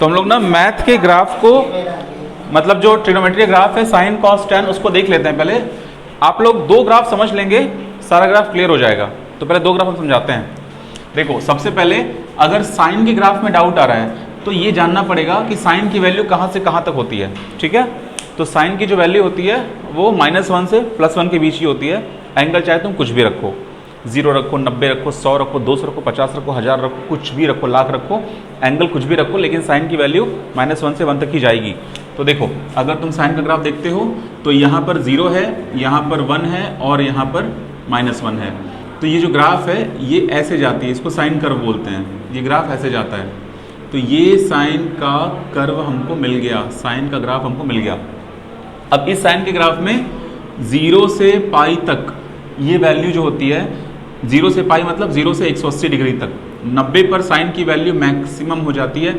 तो हम लोग ना मैथ के ग्राफ को, मतलब जो ट्रिग्नोमेट्री ग्राफ है साइन कॉस टैन, उसको देख लेते हैं। पहले आप लोग दो ग्राफ समझ लेंगे, सारा ग्राफ क्लियर हो जाएगा। तो पहले दो ग्राफ हम समझाते हैं। देखो, सबसे पहले अगर साइन के ग्राफ में डाउट आ रहा है तो ये जानना पड़ेगा कि साइन की वैल्यू कहाँ से कहाँ तक होती है। ठीक है, तो साइन की जो वैल्यू होती है वो -1 से +1 के बीच ही होती है। एंगल चाहे तुम कुछ भी रखो, 0 रखो, 90 रखो, 100 रखो, 200 रखो, 50 रखो, 1000 रखो, कुछ भी रखो, लाख रखो, एंगल कुछ भी रखो, लेकिन साइन की वैल्यू -1 से 1 तक ही जाएगी। तो देखो, अगर तुम साइन का ग्राफ देखते हो तो यहाँ पर 0 है, यहाँ पर 1 है और यहाँ पर -1 है। तो ये जो ग्राफ है ये ऐसे जाती है, इसको साइन कर्व बोलते हैं। ये ग्राफ ऐसे जाता है। तो ये साइन का कर्व हमको मिल गया, साइन का ग्राफ हमको मिल गया। अब इस साइन के ग्राफ में 0 से पाई तक ये वैल्यू जो होती है, 0 से पाई मतलब 0 से 180 डिग्री तक, 90 पर साइन की वैल्यू मैक्सिमम हो जाती है।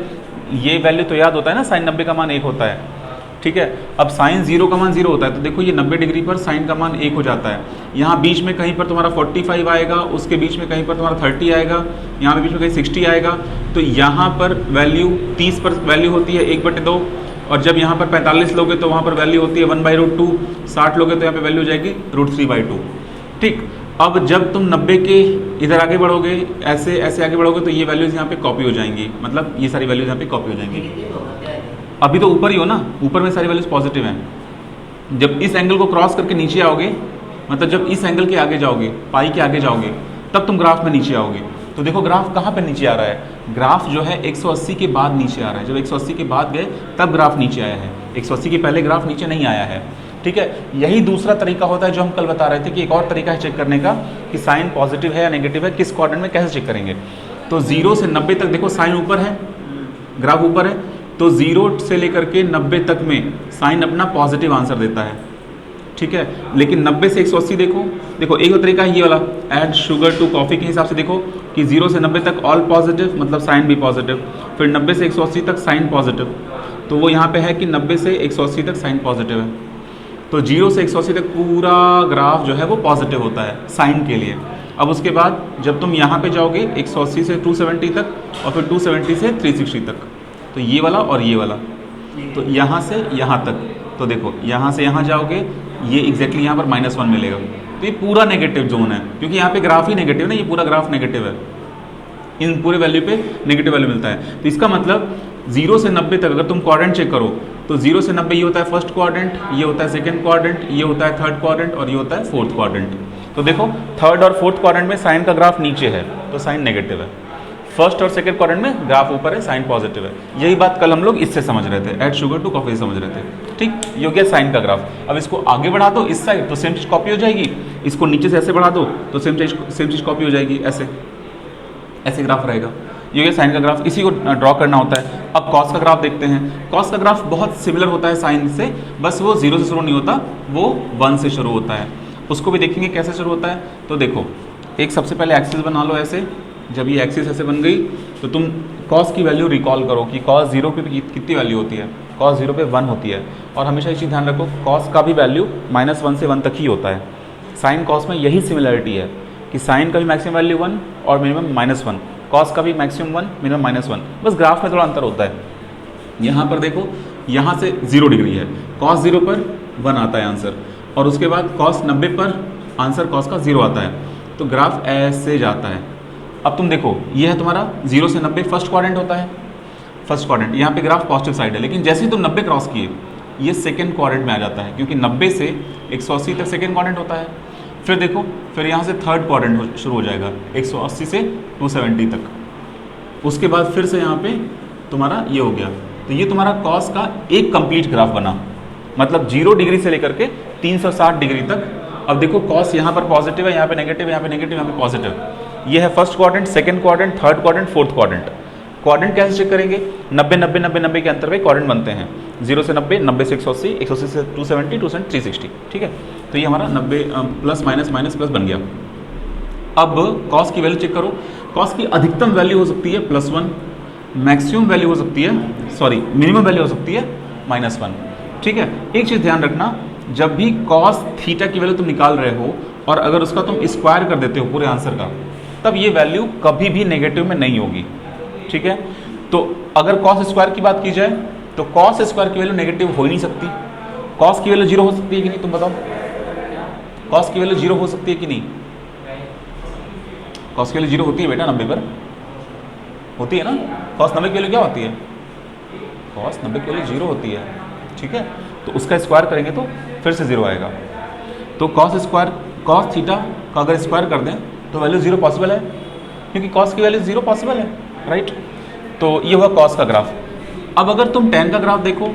ये वैल्यू तो याद होता है ना, साइन 90 का मान 1 होता है। ठीक है, अब साइन 0 का मान 0 होता है, तो देखो ये 90 डिग्री पर साइन का मान 1 हो जाता है। यहाँ बीच में कहीं पर तुम्हारा 45 आएगा, उसके बीच में कहीं पर तुम्हारा 30 आएगा, यहाँ पे बीच में कहीं 60 आएगा। तो यहाँ पर वैल्यू 30 पर वैल्यू होती है 1/2, और जब यहाँ पर 45 लोगे तो वहाँ पर वैल्यू होती है 1/√2, 60 लोगे तो यहाँ पे वैल्यू हो जाएगी √3/2। ठीक, अब जब तुम 90 के इधर आगे बढ़ोगे, ऐसे ऐसे आगे बढ़ोगे, तो ये वैल्यूज़ यहाँ पे कॉपी हो जाएंगी, मतलब ये सारी वैल्यूज़ यहाँ पे कॉपी हो जाएंगी। अभी तो ऊपर ही हो ना, ऊपर में सारी वैल्यूज पॉजिटिव हैं। जब इस एंगल को क्रॉस करके नीचे आओगे, मतलब जब इस एंगल के आगे जाओगे, पाई के आगे जाओगे, तब तुम ग्राफ में नीचे आओगे। तो देखो ग्राफ कहाँ पे नीचे आ रहा है, ग्राफ जो है 180 के बाद नीचे आ रहा है। जब 180 के बाद गए तब ग्राफ नीचे आया है, 180 के पहले ग्राफ नीचे नहीं आया है। ठीक है, यही दूसरा तरीका होता है जो हम कल बता रहे थे कि एक और तरीका है चेक करने का कि साइन पॉजिटिव है या नेगेटिव है, किस क्वाड्रेंट में कैसे चेक करेंगे। तो 0 से 90 तक देखो साइन ऊपर है, ग्राफ ऊपर है, तो 0 से लेकर के 90 तक में साइन अपना पॉजिटिव आंसर देता है। ठीक है, लेकिन 90 से 180 देखो, देखो एक तरीका है ये वाला, ऐड शुगर टू कॉफ़ी के हिसाब से देखो कि 0 से 90 तक ऑल पॉजिटिव, मतलब साइन भी पॉजिटिव, फिर 90 से 180 तक साइन पॉजिटिव। तो वो यहाँ पे है कि 90 से 180 तक साइन पॉजिटिव है। तो 0 से 180 तक पूरा ग्राफ जो है वो पॉजिटिव होता है साइन के लिए। अब उसके बाद जब तुम यहाँ पे जाओगे 180 से 270 तक और फिर 270 से 360 तक, तो ये वाला और ये वाला, तो यहाँ से यहाँ तक, तो देखो यहाँ से यहाँ जाओगे, ये एग्जैक्टली यहाँ पर -1 मिलेगा। तो ये पूरा नेगेटिव जोन है, क्योंकि यहाँ पे ग्राफ ही नेगेटिव ना, ये पूरा ग्राफ नेगेटिव है, इन पूरे वैल्यू पे नेगेटिव वैल्यू मिलता है। तो इसका मतलब 0 से 90 तक अगर तुम क्वाड्रेंट चेक करो तो 0 से 90 ये होता है फर्स्ट क्वाड्रेंट, ये होता है सेकंड क्वाड्रेंट, ये होता है थर्ड क्वाड्रेंट और ये होता है फोर्थ क्वाड्रेंट। तो देखो थर्ड और फोर्थ क्वाड्रेंट में साइन का ग्राफ नीचे है तो साइन नेगेटिव है, फर्स्ट और सेकंड क्वाड्रेंट में ग्राफ ऊपर है, साइन पॉजिटिव है। यही बात कल हम लोग इससे समझ रहे थे, ऐड शुगर टू कॉफी समझ रहे थे। ठीक, ये हो गया साइन का ग्राफ। अब इसको आगे बढ़ा दो इस साइड तो सेम चीज कॉपी हो जाएगी, इसको नीचे से ऐसे बढ़ा दो तो सेम चीज कॉपी हो जाएगी, ऐसे ऐसे ग्राफ रहेगा। ये हो गया साइन का ग्राफ, इसी को ड्रॉ करना होता है। अब कॉस का ग्राफ देखते हैं। कॉस का ग्राफ बहुत सिमिलर होता है साइन से, बस वो 0 से शुरू नहीं होता, वो 1 से शुरू होता है। उसको भी देखेंगे कैसे शुरू होता है। तो देखो एक सबसे पहले एक्सिस बना लो ऐसे, जब ये एक्सिस ऐसे बन गई तो तुम कॉस की वैल्यू रिकॉल करो कि कॉस 0 पे कितनी वैल्यू होती है, कॉस 0 पे 1 होती है। और हमेशा ये चीज़ ध्यान रखो, कॉस का भी वैल्यू -1 से 1 तक ही होता है। साइन कॉस में यही सिमिलरिटी है कि साइन का भी मैक्सिमम वैल्यू 1 और मिनिमम -1, कॉस का भी मैक्सिमम 1 मिनिमम -1, बस ग्राफ में थोड़ा अंतर होता है। यहाँ पर देखो, यहाँ से 0 डिग्री है, कॉस 0 पर 1 आता है आंसर, और उसके बाद कॉस 90 पर आंसर कॉस का 0 आता है। तो ग्राफ ऐसे जाता है। अब तुम देखो ये है तुम्हारा 0 से 90 फर्स्ट क्वाड्रेंट होता है, फर्स्ट क्वाड्रेंट, यहाँ पे ग्राफ पॉजिटिव साइड है। लेकिन जैसे ही तुम 90 क्रॉस किए ये सेकंड क्वाड्रेंट में आ जाता है, क्योंकि 90 से 180 तक सेकंड क्वाड्रेंट होता है। फिर देखो, फिर यहाँ से थर्ड क्वाड्रेंट शुरू हो जाएगा 180 से 270 तक। उसके बाद फिर से यहाँ पे तुम्हारा ये हो गया। तो ये तुम्हारा कॉस का एक कंप्लीट ग्राफ बना, मतलब 0 डिग्री से लेकर के 360 डिग्री तक। अब देखो कॉस यहाँ पर पॉजिटिव है, यहाँ पे नेगेटिव, यहाँ पे नेगेटिव, यहाँ पे पॉजिटिव। ये है first quadrant, second quadrant, third quadrant, fourth quadrant. Quadrant कैसे चेक करेंगे? 90 90 90 90 के अंतर में क्वाड्रेंट बनते हैं। 0 से 90, 90 से 180, 180 से 270, 270 360। ठीक है, तो ये हमारा 90 प्लस माइनस माइनस प्लस बन गया। अब कॉस की वैल्यू चेक करो। कॉस की अधिकतम वैल्यू हो सकती है +1, मैक्सिमम वैल्यू हो सकती है, सॉरी मिनिमम वैल्यू हो सकती है -1। ठीक है, एक चीज़ ध्यान रखना, जब भी कॉस थीटा की वैल्यू तुम निकाल रहे हो और अगर उसका तुम स्क्वायर कर देते हो पूरे आंसर का, तब ये वैल्यू कभी भी नेगेटिव में नहीं होगी। ठीक है, तो अगर कॉस स्क्वायर की बात की जाए तो कॉस स्क्वायर की वैल्यू नेगेटिव हो ही नहीं सकती। कॉस की वैल्यू 0 हो सकती है कि नहीं, तुम बताओ। कॉस की वैल्यू 0 हो सकती है कि नहीं? कॉस की वैल्यू 0 होती है बेटा 90 पर, होती है ना। कॉस 90 की वैल्यू क्या होती है? कॉस 90 की वैल्यू 0 होती है, ठीक है। तो उसका स्क्वायर करेंगे तो फिर से 0 आएगा। तो कॉस स्क्वायर, कॉस थीटा का अगर स्क्वायर कर दें तो वैल्यू 0 पॉसिबल है, क्योंकि कॉस की वैल्यू 0 पॉसिबल है, राइट। तो ये हुआ कॉस का ग्राफ। अब अगर तुम टेन का ग्राफ देखो,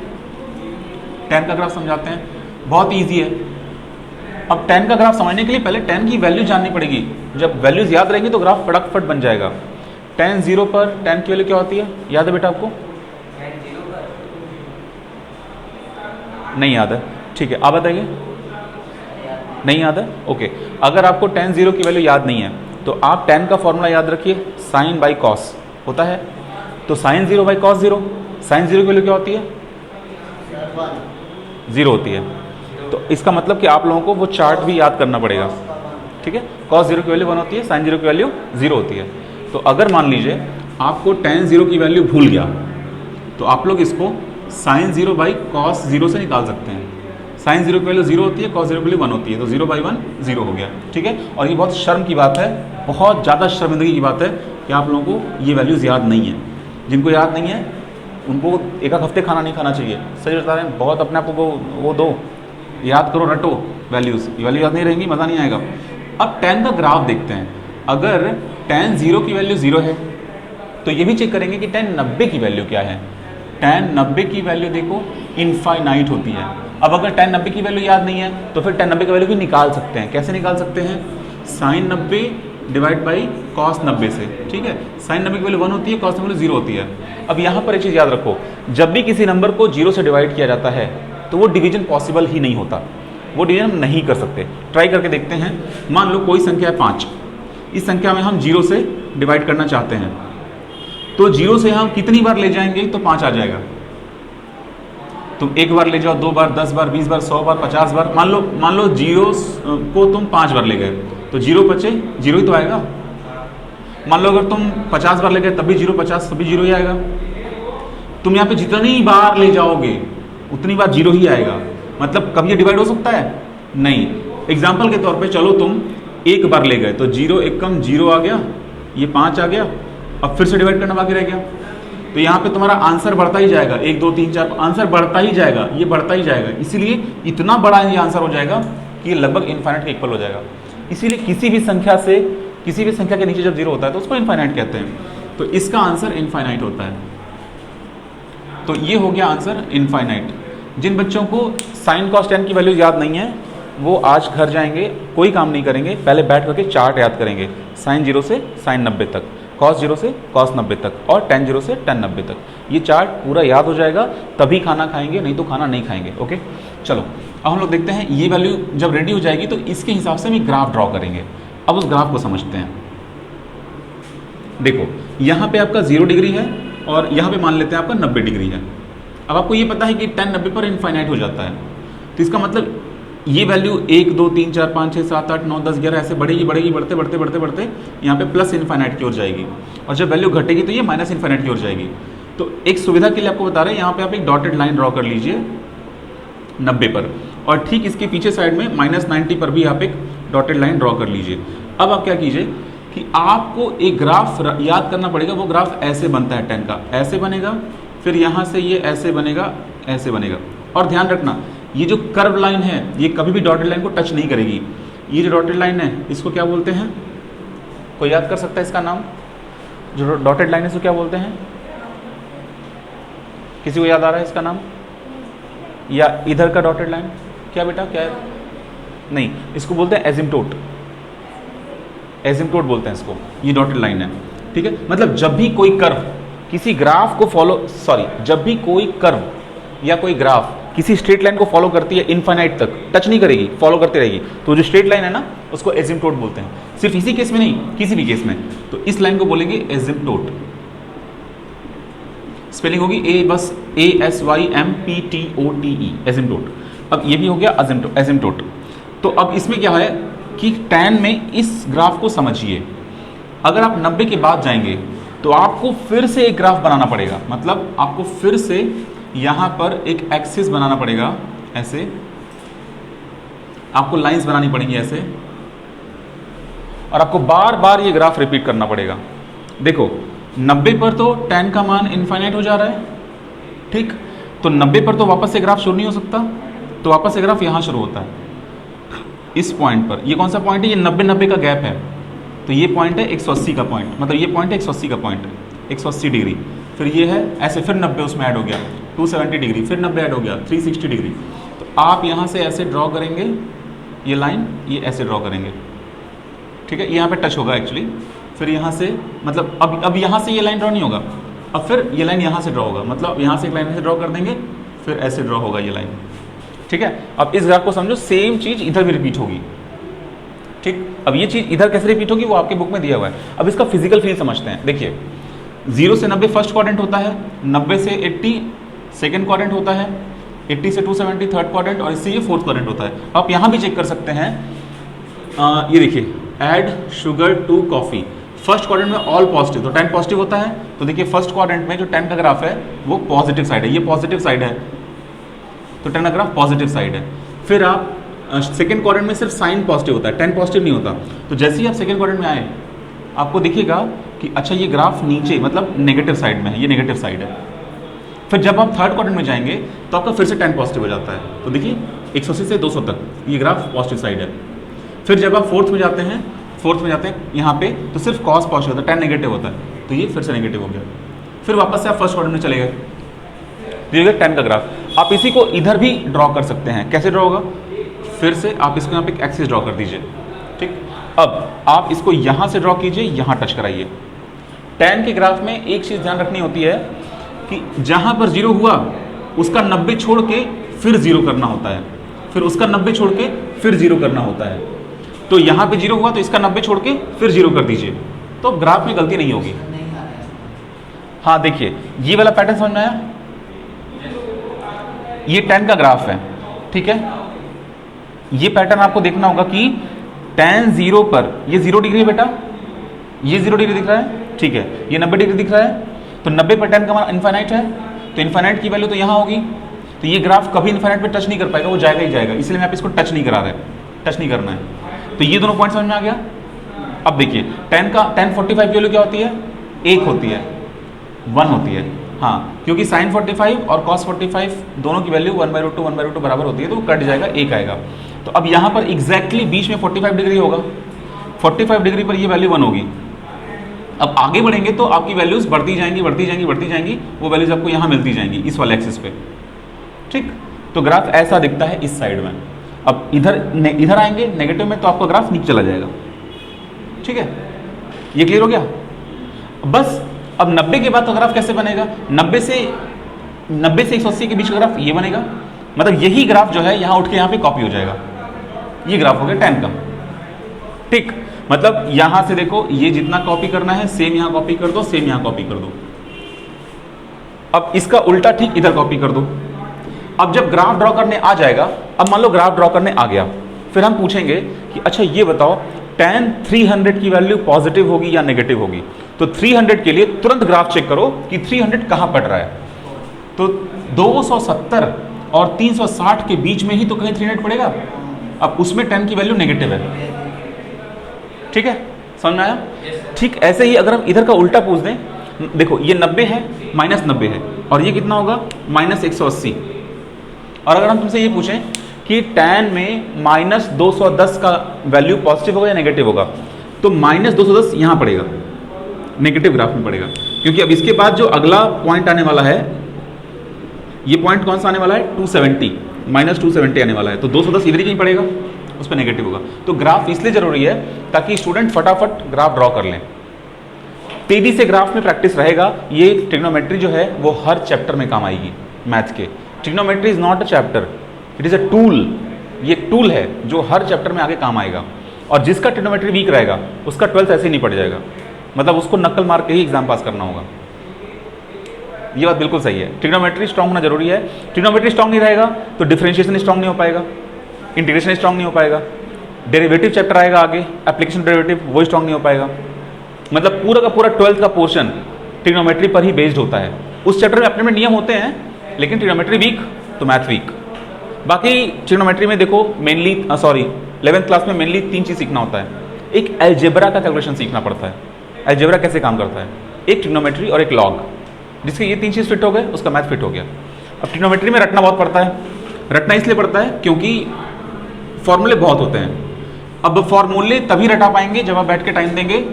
टेन का ग्राफ समझाते हैं, बहुत ईजी है। अब टेन का ग्राफ समझने के लिए पहले टेन की वैल्यू जाननी पड़ेगी। जब वैल्यूज याद रहेंगी तो ग्राफ फटाफट बन जाएगा। टेन 0 पर टेन की वैल्यू क्या होती है, याद है बेटा आपको? नहीं याद है, ठीक है, आप बताइए। नहीं याद है, ओके। अगर आपको टेन 0 की वैल्यू याद नहीं है तो आप टेन का फॉर्मूला याद रखिए, साइन बाई कॉस होता है। तो साइन 0 बाई कॉस 0, साइन 0 की वैल्यू क्या होती है? 0 होती है। तो इसका मतलब कि आप लोगों को वो चार्ट भी याद करना पड़ेगा, ठीक है। कॉस 0 की वैल्यू 1 होती है, साइन 0 की वैल्यू 0 होती है। तो अगर मान लीजिए आपको टेन 0 की वैल्यू भूल गया तो आप लोग इसको साइन 0 बाई कॉस 0 से निकाल सकते हैं। साइन 0 की वैल्यू 0 होती है, कॉस 0 की वैल्यू 1 होती है, तो 0 बाई 1 0 हो गया, ठीक है। और ये बहुत शर्म की बात है, बहुत ज़्यादा शर्मिंदगी की बात है कि आप लोगों को ये वैल्यूज़ याद नहीं है। जिनको याद नहीं है उनको एक हफ्ते खाना नहीं खाना चाहिए, सही बता रहे हैं। बहुत अपने आप को वो दो, याद करो, रटो वैल्यूज़, वैल्यू याद नहीं रहेंगी, मज़ा नहीं आएगा। अब टेन का ग्राफ देखते हैं। अगर टेन 0 की वैल्यू 0 है तो ये भी चेक करेंगे कि टेन 90 की वैल्यू क्या है। टेन 90 की वैल्यू देखो इनफाइनाइट होती है। अब अगर टेन 90 की वैल्यू याद नहीं है तो फिर टेन 90 की वैल्यू भी निकाल सकते हैं। कैसे निकाल सकते हैं? साइन 90 डिवाइड बाई कॉस 90 से, ठीक है। साइन 90 की वैल्यू 1 होती है, कॉस 90 की वैल्यू 0 होती है। अब यहाँ पर एक चीज़ याद रखो, जब भी किसी नंबर को 0 से डिवाइड किया जाता है तो वो डिवीजन पॉसिबल ही नहीं होता, वो डिवीजन हम नहीं कर सकते। ट्राई करके देखते हैं। मान लो कोई संख्या है 5, इस संख्या में हम 0 से डिवाइड करना चाहते हैं, तो 0 से हम कितनी बार ले जाएंगे तो 5 आ जाएगा। तुम एक बार ले जाओ, 2 बार, 10 बार, 20 बार, 100 बार, 50 बार। मान लो 0 को तुम 5 बार ले गए तो 0 बचे, 0 ही तो आएगा। मान लो अगर तुम 50 बार ले गए तब भी 0, 50 तभी 0 ही आएगा। तुम यहाँ पे जितनी बार ले जाओगे उतनी बार 0 ही आएगा। मतलब कभी ये डिवाइड हो सकता है? नहीं। एग्जाम्पल के तौर पे चलो तुम एक बार ले गए तो 0 एक कम 0 आ गया, ये 5 आ गया। अब फिर से डिवाइड करना बाकी रह गया, तो यहाँ पे तुम्हारा आंसर बढ़ता ही जाएगा, 1 2 3 4 आंसर बढ़ता ही जाएगा, ये बढ़ता ही जाएगा। इसीलिए इतना बड़ा ये आंसर हो जाएगा कि ये लगभग इनफाइनाइट के इक्वल हो जाएगा। इसीलिए किसी भी संख्या के नीचे जब 0 होता है तो उसको इनफाइनाइट कहते हैं। तो इसका आंसर इनफाइनाइट होता है। तो ये हो गया आंसर इनफाइनाइट। जिन बच्चों को साइन कॉस टेन की वैल्यू याद नहीं है वो आज घर जाएंगे, कोई काम नहीं करेंगे, पहले बैठ करके चार्ट याद करेंगे। साइन 0 से साइन 90 तक, कॉस 0 से कॉस 90 तक और टेन 0 से टेन 90 तक। ये चार्ट पूरा याद हो जाएगा तभी खाना खाएंगे, नहीं तो खाना नहीं खाएंगे। ओके, चलो अब हम लोग देखते हैं ये वैल्यू जब रेडी हो जाएगी तो इसके हिसाब से हम ग्राफ ड्रॉ करेंगे। अब उस ग्राफ को समझते हैं। देखो यहाँ पे आपका 0 डिग्री है और यहाँ पे मान लेते हैं आपका 90 डिग्री है। अब आपको ये पता है कि टेन 90 पर इनफाइनाइट हो जाता है, तो इसका मतलब ये वैल्यू 1 2 3 4 5 6 7 8 9 10 11 ऐसे बढ़ेगी बढ़ेगी, बढ़ते बढ़ते बढ़ते बढ़ते यहाँ पे प्लस इनफाइनाइट की ओर जाएगी, और जब वैल्यू घटेगी तो ये माइनस इनफाइनाइट की ओर जाएगी। तो एक सुविधा के लिए आपको बता रहे हैं, यहाँ पे आप एक डॉटेड लाइन ड्रॉ कर लीजिए 90 पर, और ठीक इसके पीछे साइड में -90 पर भी आप एक डॉटेड लाइन ड्रॉ कर लीजिए। अब आप क्या कीजिए कि आपको एक ग्राफ याद करना पड़ेगा। वो ग्राफ ऐसे बनता है, टेन का ऐसे बनेगा, फिर यहाँ से ये ऐसे बनेगा, ऐसे बनेगा। और ध्यान रखना ये जो कर्व लाइन है ये कभी भी डॉटेड लाइन को टच नहीं करेगी। ये जो डॉटेड लाइन है इसको क्या बोलते हैं? कोई याद कर सकता है इसका नाम? जो डॉटेड लाइन है इसको क्या बोलते हैं? किसी को याद आ रहा है इसका नाम? या इधर का डॉटेड लाइन क्या बेटा, क्या है? नहीं, इसको बोलते हैं एजिम्पटोट। एजिम्पटोट बोलते हैं इसको। ये डॉटेड लाइन है, ठीक है। मतलब जब भी कोई कर्व किसी ग्राफ को जब भी कोई कर्व या कोई ग्राफ किसी स्ट्रेट लाइन को फॉलो करती है इनफाइनाइट तक, टच नहीं करेगी, फॉलो करती रहेगी, तो जो स्ट्रेट लाइन है ना उसको एजिम्पटोट बोलते हैं। सिर्फ इसी केस में नहीं, किसी भी केस में, तो इस लाइन को बोलेंगे एजिम्पटोट। स्पेलिंग होगी बस ASYMPTOTE, एजिम्पटोट। अब ये भी हो गया एजिम्पटोट। तो अब इसमें क्या है कि टैन में इस ग्राफ को समझिए। अगर आप 90 के बाद जाएंगे तो आपको फिर से एक ग्राफ बनाना पड़ेगा, मतलब आपको फिर से यहां पर एक एक्सिस बनाना पड़ेगा, ऐसे आपको लाइंस बनानी पड़ेंगी ऐसे, और आपको बार बार ये ग्राफ रिपीट करना पड़ेगा। देखो 90 पर तो tan का मान इनफाइनाइट हो जा रहा है, ठीक, तो 90 पर तो वापस से ग्राफ शुरू नहीं हो सकता, तो वापस से ग्राफ यहां शुरू होता है इस पॉइंट पर। ये कौन सा पॉइंट है? ये 90-90 का गैप है, तो ये पॉइंट है 180 का पॉइंट, मतलब ये पॉइंट है 180 का पॉइंट, 180 डिग्री। फिर ये है ऐसे, फिर 90 उसमें ऐड हो गया, 270 डिग्री, फिर 90 ऐड हो गया, 360 डिग्री। तो आप यहाँ से ऐसे ड्रॉ करेंगे ये लाइन, ये ऐसे ड्रॉ करेंगे, ठीक है, यहाँ पे टच होगा एक्चुअली। फिर यहाँ से, मतलब अब यहाँ से ये लाइन ड्रॉ नहीं होगा, अब फिर ये लाइन यहाँ से ड्रॉ होगा, मतलब यहाँ से एक लाइन ऐसे ड्रॉ कर देंगे, फिर ऐसे ड्रॉ होगा ये लाइन, ठीक है। अब इस ग्राफ को समझो, सेम चीज़ इधर भी रिपीट होगी, ठीक। अब ये चीज़ इधर कैसे रिपीट होगी वो आपके बुक में दिया हुआ है। अब इसका फिजिकल फील समझते हैं। देखिए 0 से 90 फर्स्ट क्वाड्रेंट होता है, 90 से 80 सेकेंड क्वाड्रेंट होता है, 80 से 270 थर्ड क्वाड्रेंट, और इससे ये फोर्थ क्वाड्रेंट होता है। आप यहाँ भी चेक कर सकते हैं, ये देखिए add sugar to coffee, first quadrant में ऑल पॉजिटिव, तो 10 पॉजिटिव होता है। तो देखिए फर्स्ट क्वाड्रेंट में जो 10 का ग्राफ है वो पॉजिटिव साइड है, ये पॉजिटिव साइड है, तो 10 का ग्राफ पॉजिटिव साइड है। फिर आप सेकेंड क्वाड्रेंट में सिर्फ साइन पॉजिटिव होता है, 10 पॉजिटिव नहीं होता। तो जैसे ही आप सेकेंड क्वाड्रेंट में आए आपको दिखेगा कि अच्छा ये ग्राफ नीचे, मतलब नेगेटिव साइड में है, ये नेगेटिव साइड है। फिर जब आप थर्ड क्वाड्रेंट में जाएंगे तो आपका फिर से 10 पॉजिटिव हो जाता है, तो देखिए 180 से 200 तक ये ग्राफ पॉजिटिव साइड है। फिर जब आप फोर्थ में जाते हैं यहाँ पे, तो सिर्फ कॉस पॉजिटिव होता है, 10 नेगेटिव होता है, तो ये फिर से नेगेटिव हो गया। फिर वापस से आप फर्स्ट क्वाड्रेंट में चले गए, ये 10 का ग्राफ। आप इसी को इधर भी ड्रॉ कर सकते हैं। कैसे ड्रॉ होगा? फिर से आप इसको यहाँ पे एक एक्सिस ड्रॉ कर दीजिए, ठीक। अब आप इसको यहाँ से ड्रॉ कीजिए, यहाँ टच कराइए। 10 के ग्राफ में एक चीज़ ध्यान रखनी होती है कि जहाँ पर 0 हुआ उसका 90 छोड़ के फिर 0 करना होता है, फिर उसका 90 छोड़ के फिर 0 करना होता है। तो यहाँ पे 0 हुआ तो इसका 90 छोड़ के फिर 0 कर दीजिए, तो ग्राफ में गलती नहीं होगी। हाँ देखिए ये वाला पैटर्न समझ में आया? ये 10 का ग्राफ है, ठीक है। ये पैटर्न आपको देखना होगा कि tan 0 पर ये 0 डिग्री है बेटा, ये 0 डिग्री दिख रहा है, ठीक है, ये 90 डिग्री दिख रहा है, तो 90 पर tan का मान इनफाइनाइट है, तो इनफाइनाइट की वैल्यू तो यहाँ होगी, तो ये ग्राफ कभी इनफाइनाइट पे टच नहीं कर पाएगा, वो जाएगा ही जाएगा, इसलिए मैं आप इसको टच नहीं करा रहे, टच नहीं करना है। तो ये दोनों पॉइंट समझ में आ गया। अब देखिए tan 45 की वैल्यू क्या होती है? 1 होती है, 1 होती है, हाँ, क्योंकि sin 45 और cos 45 दोनों की वैल्यू 1/√2 बराबर होती है, तो वो कट जाएगा, 1 आएगा। तो अब यहाँ पर एग्जैक्टली बीच में 45 डिग्री होगा, 45 डिग्री पर ये वैल्यू 1 होगी। अब आगे बढ़ेंगे तो आपकी वैल्यूज बढ़ती जाएंगी, वो वैल्यूज आपको यहाँ मिलती जाएंगी इस वाले एक्सिस पे, ठीक। तो ग्राफ ऐसा दिखता है इस साइड में। अब इधर आएंगे नेगेटिव में, तो आपका ग्राफ नीचे चला जाएगा, ठीक है। ये क्लियर हो गया? बस अब 90 के बाद तो ग्राफ कैसे बनेगा? 90 से 180 के बीच का ग्राफ ये बनेगा, मतलब यही ग्राफ जो है यहाँ उठ के यहाँ पे कॉपी हो जाएगा। ये ग्राफ हो गया 10 का, ठीक। मतलब यहां से देखो, ये जितना कॉपी करना है सेम यहां कॉपी कर दो, सेम यहां कॉपी कर दो। अब इसका उल्टा ठीक इधर कॉपी कर दो। अब जब ग्राफ ड्रॉ करने आ जाएगा, अब मान लो ग्राफ ड्रॉ करने आ गया, फिर हम पूछेंगे कि अच्छा ये बताओ tan 300 की वैल्यू पॉजिटिव होगी या नेगेटिव होगी। तो 300 के लिए तुरंत ग्राफ चेक करो कि 300 कहां पड़ रहा है। तो 270 और 360 के बीच में ही तो कहीं 300 पड़ेगा। अब उसमें tan की वैल्यू नेगेटिव है, ठीक है, समझ में आया? ठीक ऐसे ही अगर हम इधर का उल्टा पूछ दें, देखो ये 90 है, -90 है, और ये कितना होगा? -180। और अगर हम तुमसे ये पूछें कि tan में -210 का वैल्यू पॉजिटिव होगा या नेगेटिव होगा, तो -210 यहाँ पड़ेगा, नेगेटिव ग्राफ में पड़ेगा, क्योंकि अब इसके बाद जो अगला पॉइंट आने वाला है, ये पॉइंट कौन सा आने वाला है? 270, -270 आने वाला है, तो 210 इधर ही कहीं पड़ेगा, उस पर नेगेटिव होगा। तो ग्राफ इसलिए जरूरी है ताकि स्टूडेंट फटाफट ग्राफ ड्रॉ कर लें, तेजी से ग्राफ में प्रैक्टिस रहेगा। ये ट्रिग्नोमेट्री जो है वो हर चैप्टर में काम आएगी मैथ्स के। Trigonometry is not a chapter, it is a tool. ये एक टूल है जो हर चैप्टर में आगे काम आएगा, और जिसका ट्रिग्नोमेट्री वीक रहेगा उसका 12th ऐसे ही नहीं पड़ जाएगा, मतलब उसको नक्कल मार के ही एग्जाम पास करना होगा। ये बात बिल्कुल सही है, ट्रिग्नोमेट्री स्ट्रांग होना जरूरी है। ट्रिग्नोमेट्री स्ट्रांग नहीं रहेगा तो डिफरेंशिएशन स्ट्रांग नहीं हो पाएगा, इंटीग्रेशन स्ट्रांग नहीं हो पाएगा, डेरिवेटिव चैप्टर आएगा आगे, एप्लीकेशन डेरिवेटिव वो स्ट्रांग नहीं हो पाएगा। मतलब पूरा का पूरा 12th का पोर्शन ट्रिग्नोमेट्री पर ही बेस्ड होता है। उस चैप्टर में अपने में नियम होते हैं, लेकिन ट्रिग्नोमेट्री वीक तो मैथ वीक। बाकी ट्रिग्नोमेट्री में देखो मेनली 11th क्लास में मेनली 3 चीज़ सीखना होता है। एक अलजेब्रा का कैलकुलेशन सीखना पड़ता है, अलजेब्रा कैसे काम करता है, एक ट्रिग्नोमेट्री और एक लॉग। जिसके ये 3 चीज़ फिट हो गए उसका मैथ फिट हो गया। अब ट्रिग्नोमेट्री में रटना बहुत पड़ता है। रटना इसलिए पड़ता है क्योंकि फॉर्मूले बहुत होते हैं। अब फॉर्मूले तभी रटा पाएंगे जब आप बैठ के टाइम देंगे,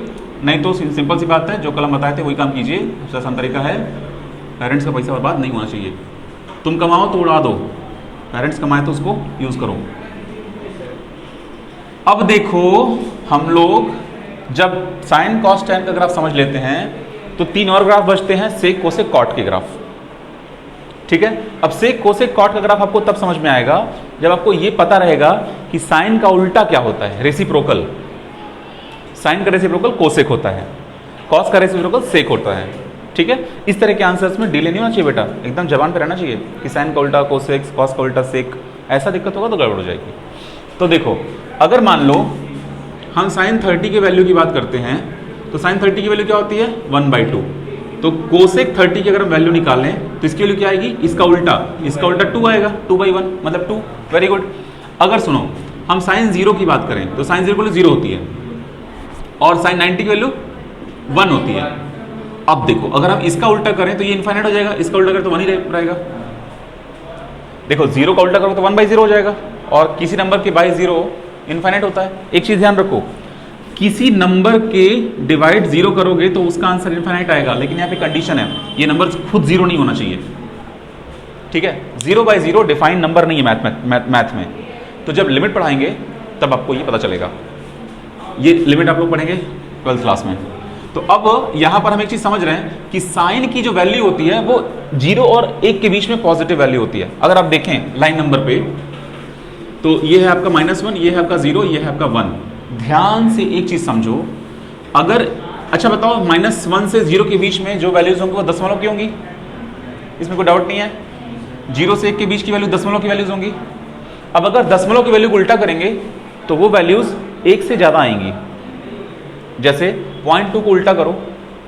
नहीं तो सिंपल सी बात है, जो कल हम बताए थे वही काम कीजिए। सबसे आसान तरीका है, पेरेंट्स का पैसा बर्बाद नहीं होना चाहिए। तुम कमाओ तो उड़ा दो, पेरेंट्स कमाए तो उसको यूज करो। अब देखो हम लोग जब साइन कॉस टैन का ग्राफ समझ लेते हैं तो 3 और ग्राफ बचते हैं, सेक कोसेक कॉट के ग्राफ। ठीक है, अब सेक कोसेक कॉट का ग्राफ आपको तब समझ में आएगा जब आपको ये पता रहेगा कि साइन का उल्टा क्या होता है, रेसिप्रोकल। साइन का रेसिप्रोकल कोसेक होता है, कॉस का रेसिप्रोकल सेक होता है। ठीक है, इस तरह के आंसर्स में डिले नहीं होना चाहिए बेटा, एकदम जबान पे रहना चाहिए कि साइन का उल्टा कोसेक, कॉस का उल्टा सेक। ऐसा दिक्कत होगा तो गड़बड़ हो जाएगी। तो देखो अगर मान लो हम साइन 30 के वैल्यू की बात करते हैं तो साइन 30 की वैल्यू क्या होती है 1/2। तो कोसेक 30 की अगर हम वैल्यू निकालें तो इसकी वैल्यू क्या आएगी, इसका उल्टा 2 आएगा, 2/1 मतलब 2। Very good. अगर सुनो हम साइन 0 की बात करें तो साइन 0 की वैल्यू 0 होती है और साइन 90 की वैल्यू 1 होती है। अब देखो अगर हम इसका उल्टा करें तो ये इनफाइनाइट हो जाएगा, इसका उल्टा करें तो 1 ही रहेगा। देखो 0 का उल्टा करो तो 1/0 हो जाएगा और किसी नंबर के बाई 0 इनफाइनाइट होता है। एक चीज ध्यान रखो, किसी नंबर के डिवाइड 0 करोगे तो उसका आंसर इनफाइनाइट आएगा, लेकिन यहाँ पे कंडीशन है ये नंबर खुद 0 नहीं होना चाहिए। ठीक है, 0/0 डिफाइंड नंबर नहीं है मैथ में। तो जब लिमिट पढ़ाएंगे तब आपको ये पता चलेगा। ये लिमिट आप लोग पढ़ेंगे 12th क्लास में। तो अब यहां पर हम एक चीज समझ रहे हैं कि साइन की जो वैल्यू होती है वो 0 और 1 के बीच में पॉजिटिव वैल्यू होती है। अगर आप देखें लाइन नंबर पे तो ये है आपका -1, ये है आपका 0, ये है आपका 1। ध्यान से एक चीज समझो, अगर अच्छा बताओ -1 से 0 के बीच में जो वैल्यूज होंगी वो दशमलव की होंगी, इसमें कोई डाउट नहीं है। 0 से 1 के बीच की वैल्यू दशमलव की वैल्यूज होंगी। अब अगर दशमलव की वैल्यू को उल्टा करेंगे तो वो वैल्यूज 1 से ज्यादा आएंगी। जैसे 0.2 को उल्टा करो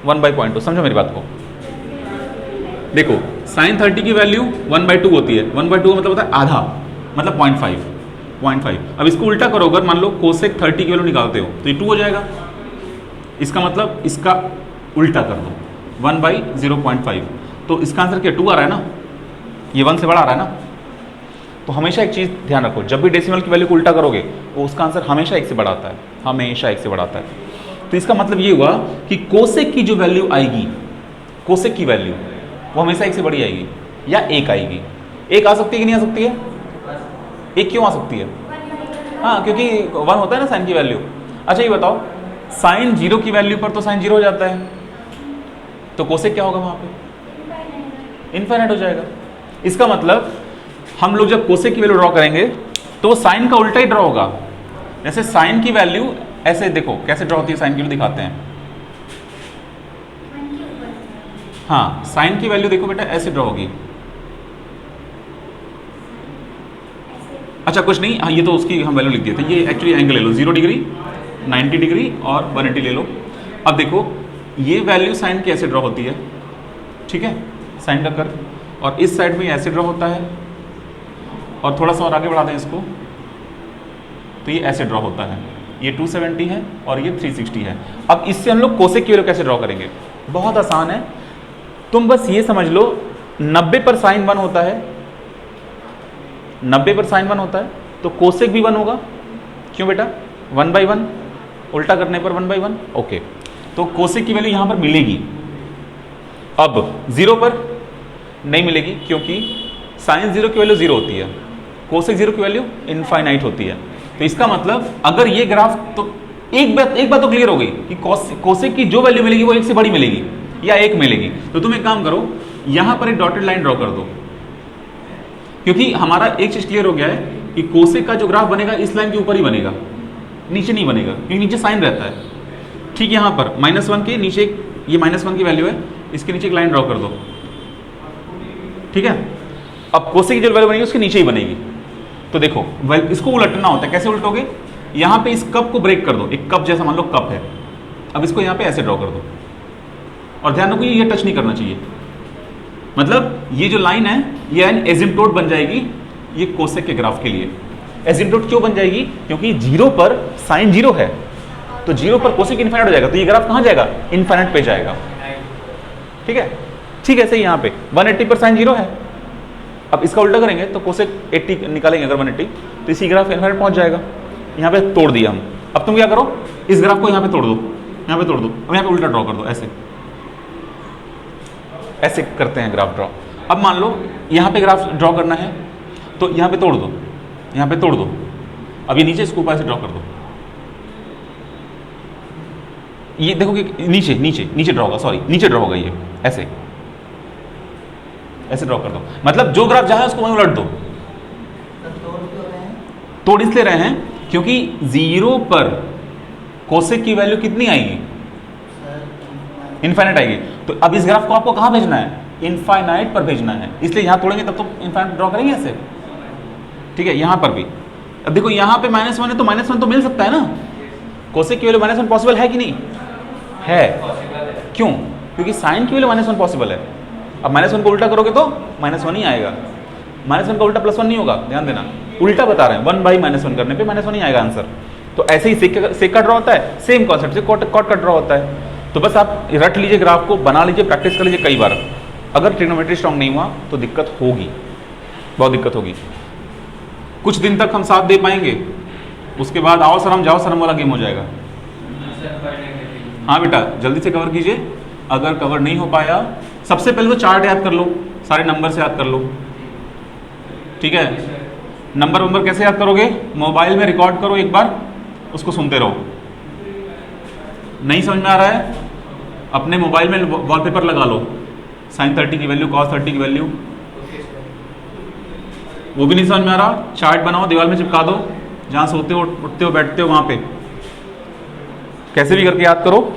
1/0.2, समझो मेरी बात को। देखो साइन 30 की वैल्यू 1/2 होती है, 1/2 मतलब होता है आधा, मतलब 0.5। अब इसको उल्टा करो, अगर मान लो कोसेक 30 की वैल्यू निकालते हो तो ये 2 हो जाएगा। इसका मतलब इसका उल्टा कर दो 1/0.5, तो इसका आंसर क्या 2 आ रहा है ना, ये 1 से बड़ा आ रहा है ना। तो हमेशा एक चीज ध्यान रखो, जब भी डेसिमल की वैल्यू को उल्टा करोगे वो उसका आंसर हमेशा 1 से बड़ा आता है, हमेशा 1 से बड़ा आता है। तो इसका मतलब ये हुआ कि कोसेक की जो वैल्यू आएगी, कोसेक की वैल्यू वो हमेशा 1 से बड़ी आएगी या 1 आएगी। 1 आ सकती है कि नहीं आ सकती है? 1 क्यों आ सकती है? हाँ, क्योंकि 1 होता है ना साइन की वैल्यू। अच्छा ये बताओ साइन 0 की वैल्यू पर तो साइन 0 हो जाता है, तो कोसेक क्या होगा वहां पे? इनफाइनाइट हो जाएगा। इसका मतलब हम लोग जब कोसेक की वैल्यू ड्रॉ करेंगे तो वो साइन का उल्टा ही ड्रॉ होगा। जैसे साइन की वैल्यू ऐसे देखो कैसे ड्रॉ होती है, साइन की वैल्यू दिखाते हैं। हाँ, साइन की वैल्यू देखो बेटा ऐसे ड्रॉ होगी। अच्छा कुछ नहीं, हाँ ये तो उसकी हम वैल्यू लिख दिए थे। ये एक्चुअली एंगल ले लो, 0 डिग्री, 90 डिग्री और 180 ले लो। अब देखो ये वैल्यू साइन की ऐसे ड्रॉ होती है, ठीक है, साइन का कर्व, और इस साइड में ऐसे ड्रॉ होता है, और थोड़ा सा और आगे बढ़ा दें इसको तो ये ऐसे ड्रॉ होता है। ये 270 है और ये 360 है। अब इससे हम लोग कोसेक की वैल्यू कैसे ड्रॉ करेंगे? बहुत आसान है, तुम बस ये समझ लो 90 पर साइन 1 होता है, 90 पर साइन 1 होता है तो कोसेक भी 1 होगा। क्यों बेटा? 1/1, उल्टा करने पर 1/1। ओके, तो कोसेक की वैल्यू यहां पर मिलेगी। अब 0 पर नहीं मिलेगी क्योंकि साइन 0 की वैल्यू 0 होती है, कोसेक 0 की वैल्यू इनफाइनाइट होती है। तो इसका मतलब अगर ये ग्राफ, तो एक बात तो क्लियर हो गई कि कोसेक की जो वैल्यू मिलेगी वो 1 से बड़ी मिलेगी या 1 मिलेगी। तो तुम एक काम करो, यहां पर एक डॉटेड लाइन ड्रॉ कर दो, क्योंकि हमारा एक चीज क्लियर हो गया है कि कोसेक का जो ग्राफ बनेगा इस लाइन के ऊपर ही बनेगा, नीचे नहीं बनेगा, क्योंकि नीचे साइन रहता है। ठीक, यहां पर -1 के नीचे ये -1 की वैल्यू है, इसके नीचे एक लाइन ड्रॉ कर दो, ठीक है। अब कोसेक की जो वैल्यू बनेगी उसके नीचे ही बनेगी। तो देखो इसको उलटना होता है, कैसे उल्टोगे? यहां पे इस कप को ब्रेक कर दो, एक कप जैसा मान लो कप है, अब इसको यहां पे ऐसे ड्रॉ कर दो, और ध्यान रखो ये टच नहीं करना चाहिए। मतलब ये जो लाइन है ये एन एसिम्प्टोट बन जाएगी ये कोसेक के ग्राफ के लिए। एसिम्प्टोट क्यों बन जाएगी? क्योंकि 0 पर साइन 0 है, तो 0 पर कोसेक इनफाइनाइट हो जाएगा, तो ये ग्राफ कहां जाएगा? इनफाइनाइट पे जाएगा। ठीक है, ठीक है, सही। यहाँ पे 180 पर साइन 0 है, अब इसका उल्टा करेंगे तो कोसेक 80 निकालेंगे अगर 180, तो इसी ग्राफ इनफाइनाइट पहुंच जाएगा। यहाँ पे तोड़ दिया हम। अब तुम क्या करो, इस ग्राफ को यहाँ पे तोड़ दो, यहाँ पे तोड़ दो, अब यहाँ पे उल्टा ड्रॉ कर दो, ऐसे ऐसे करते हैं ग्राफ ड्रॉ। अब मान लो यहाँ पे ग्राफ ड्रॉ करना है तो यहाँ पे तोड़ दो, यहाँ पे तोड़ दो, अब ये नीचे इसको ऊपर से ड्रॉ कर दो। ये देखो कि नीचे नीचे नीचे ड्रॉ होगा, सॉरी नीचे ड्रॉ होगा, ये ऐसे ऐसे ड्रॉ कर दो। मतलब जो ग्राफ जहां है उसको वहीं उलट दो। तोड़ इसलिए रहे हैं क्योंकि 0 पर कोसेक की वैल्यू कितनी आएगी? इनफाइनाइट आएगी। तो अब इस ग्राफ को आपको कहां भेजना है? इनफाइनाइट पर भेजना है, इसलिए यहां तोड़ेंगे तब तो इनफाइनाइट ड्रॉ करेंगे ऐसे। ठीक है, यहां पर भी अब देखो यहाँ पे -1 है तो -1 तो मिल सकता है ना, कोसेक की वैल्यू -1 पॉसिबल है कि नहीं है? क्यों? क्योंकि साइन की वैल्यू -1 पॉसिबल है। अब -1 को उल्टा करोगे तो -1 ही आएगा, -1 का उल्टा +1 नहीं होगा, ध्यान देना, उल्टा बता रहे हैं, 1/-1 करने पे -1 ही आएगा आंसर। तो ऐसे ही सेक का ड्रॉ होता है, सेम कॉन्सेप्ट से कॉट का ड्रॉ होता है। तो बस आप रट लीजिए ग्राफ को, बना लीजिए, प्रैक्टिस कर लीजिए कई बार। अगर ट्रिग्नोमेट्री स्ट्रॉन्ग नहीं हुआ तो दिक्कत होगी, बहुत दिक्कत होगी। कुछ दिन तक हम साथ दे पाएंगे, उसके बाद आओ सर हम जाओ सर वाला गेम हो जाएगा। हाँ बेटा जल्दी से कवर कीजिए, अगर कवर नहीं हो पाया सबसे पहले तो चार्ट याद कर लो, सारे नंबर से याद कर लो। ठीक है, नंबर कैसे याद करोगे? मोबाइल में रिकॉर्ड करो एक बार, उसको सुनते रहो। नहीं समझ में आ रहा है, अपने मोबाइल में वॉलपेपर लगा लो, sin 30 की वैल्यू, cos 30 की वैल्यू। वो भी नहीं समझ में आ रहा, चार्ट बनाओ, दीवार में चिपका दो, जहां सोते हो उठते हो बैठते हो वहां पे, कैसे भी करके याद करो।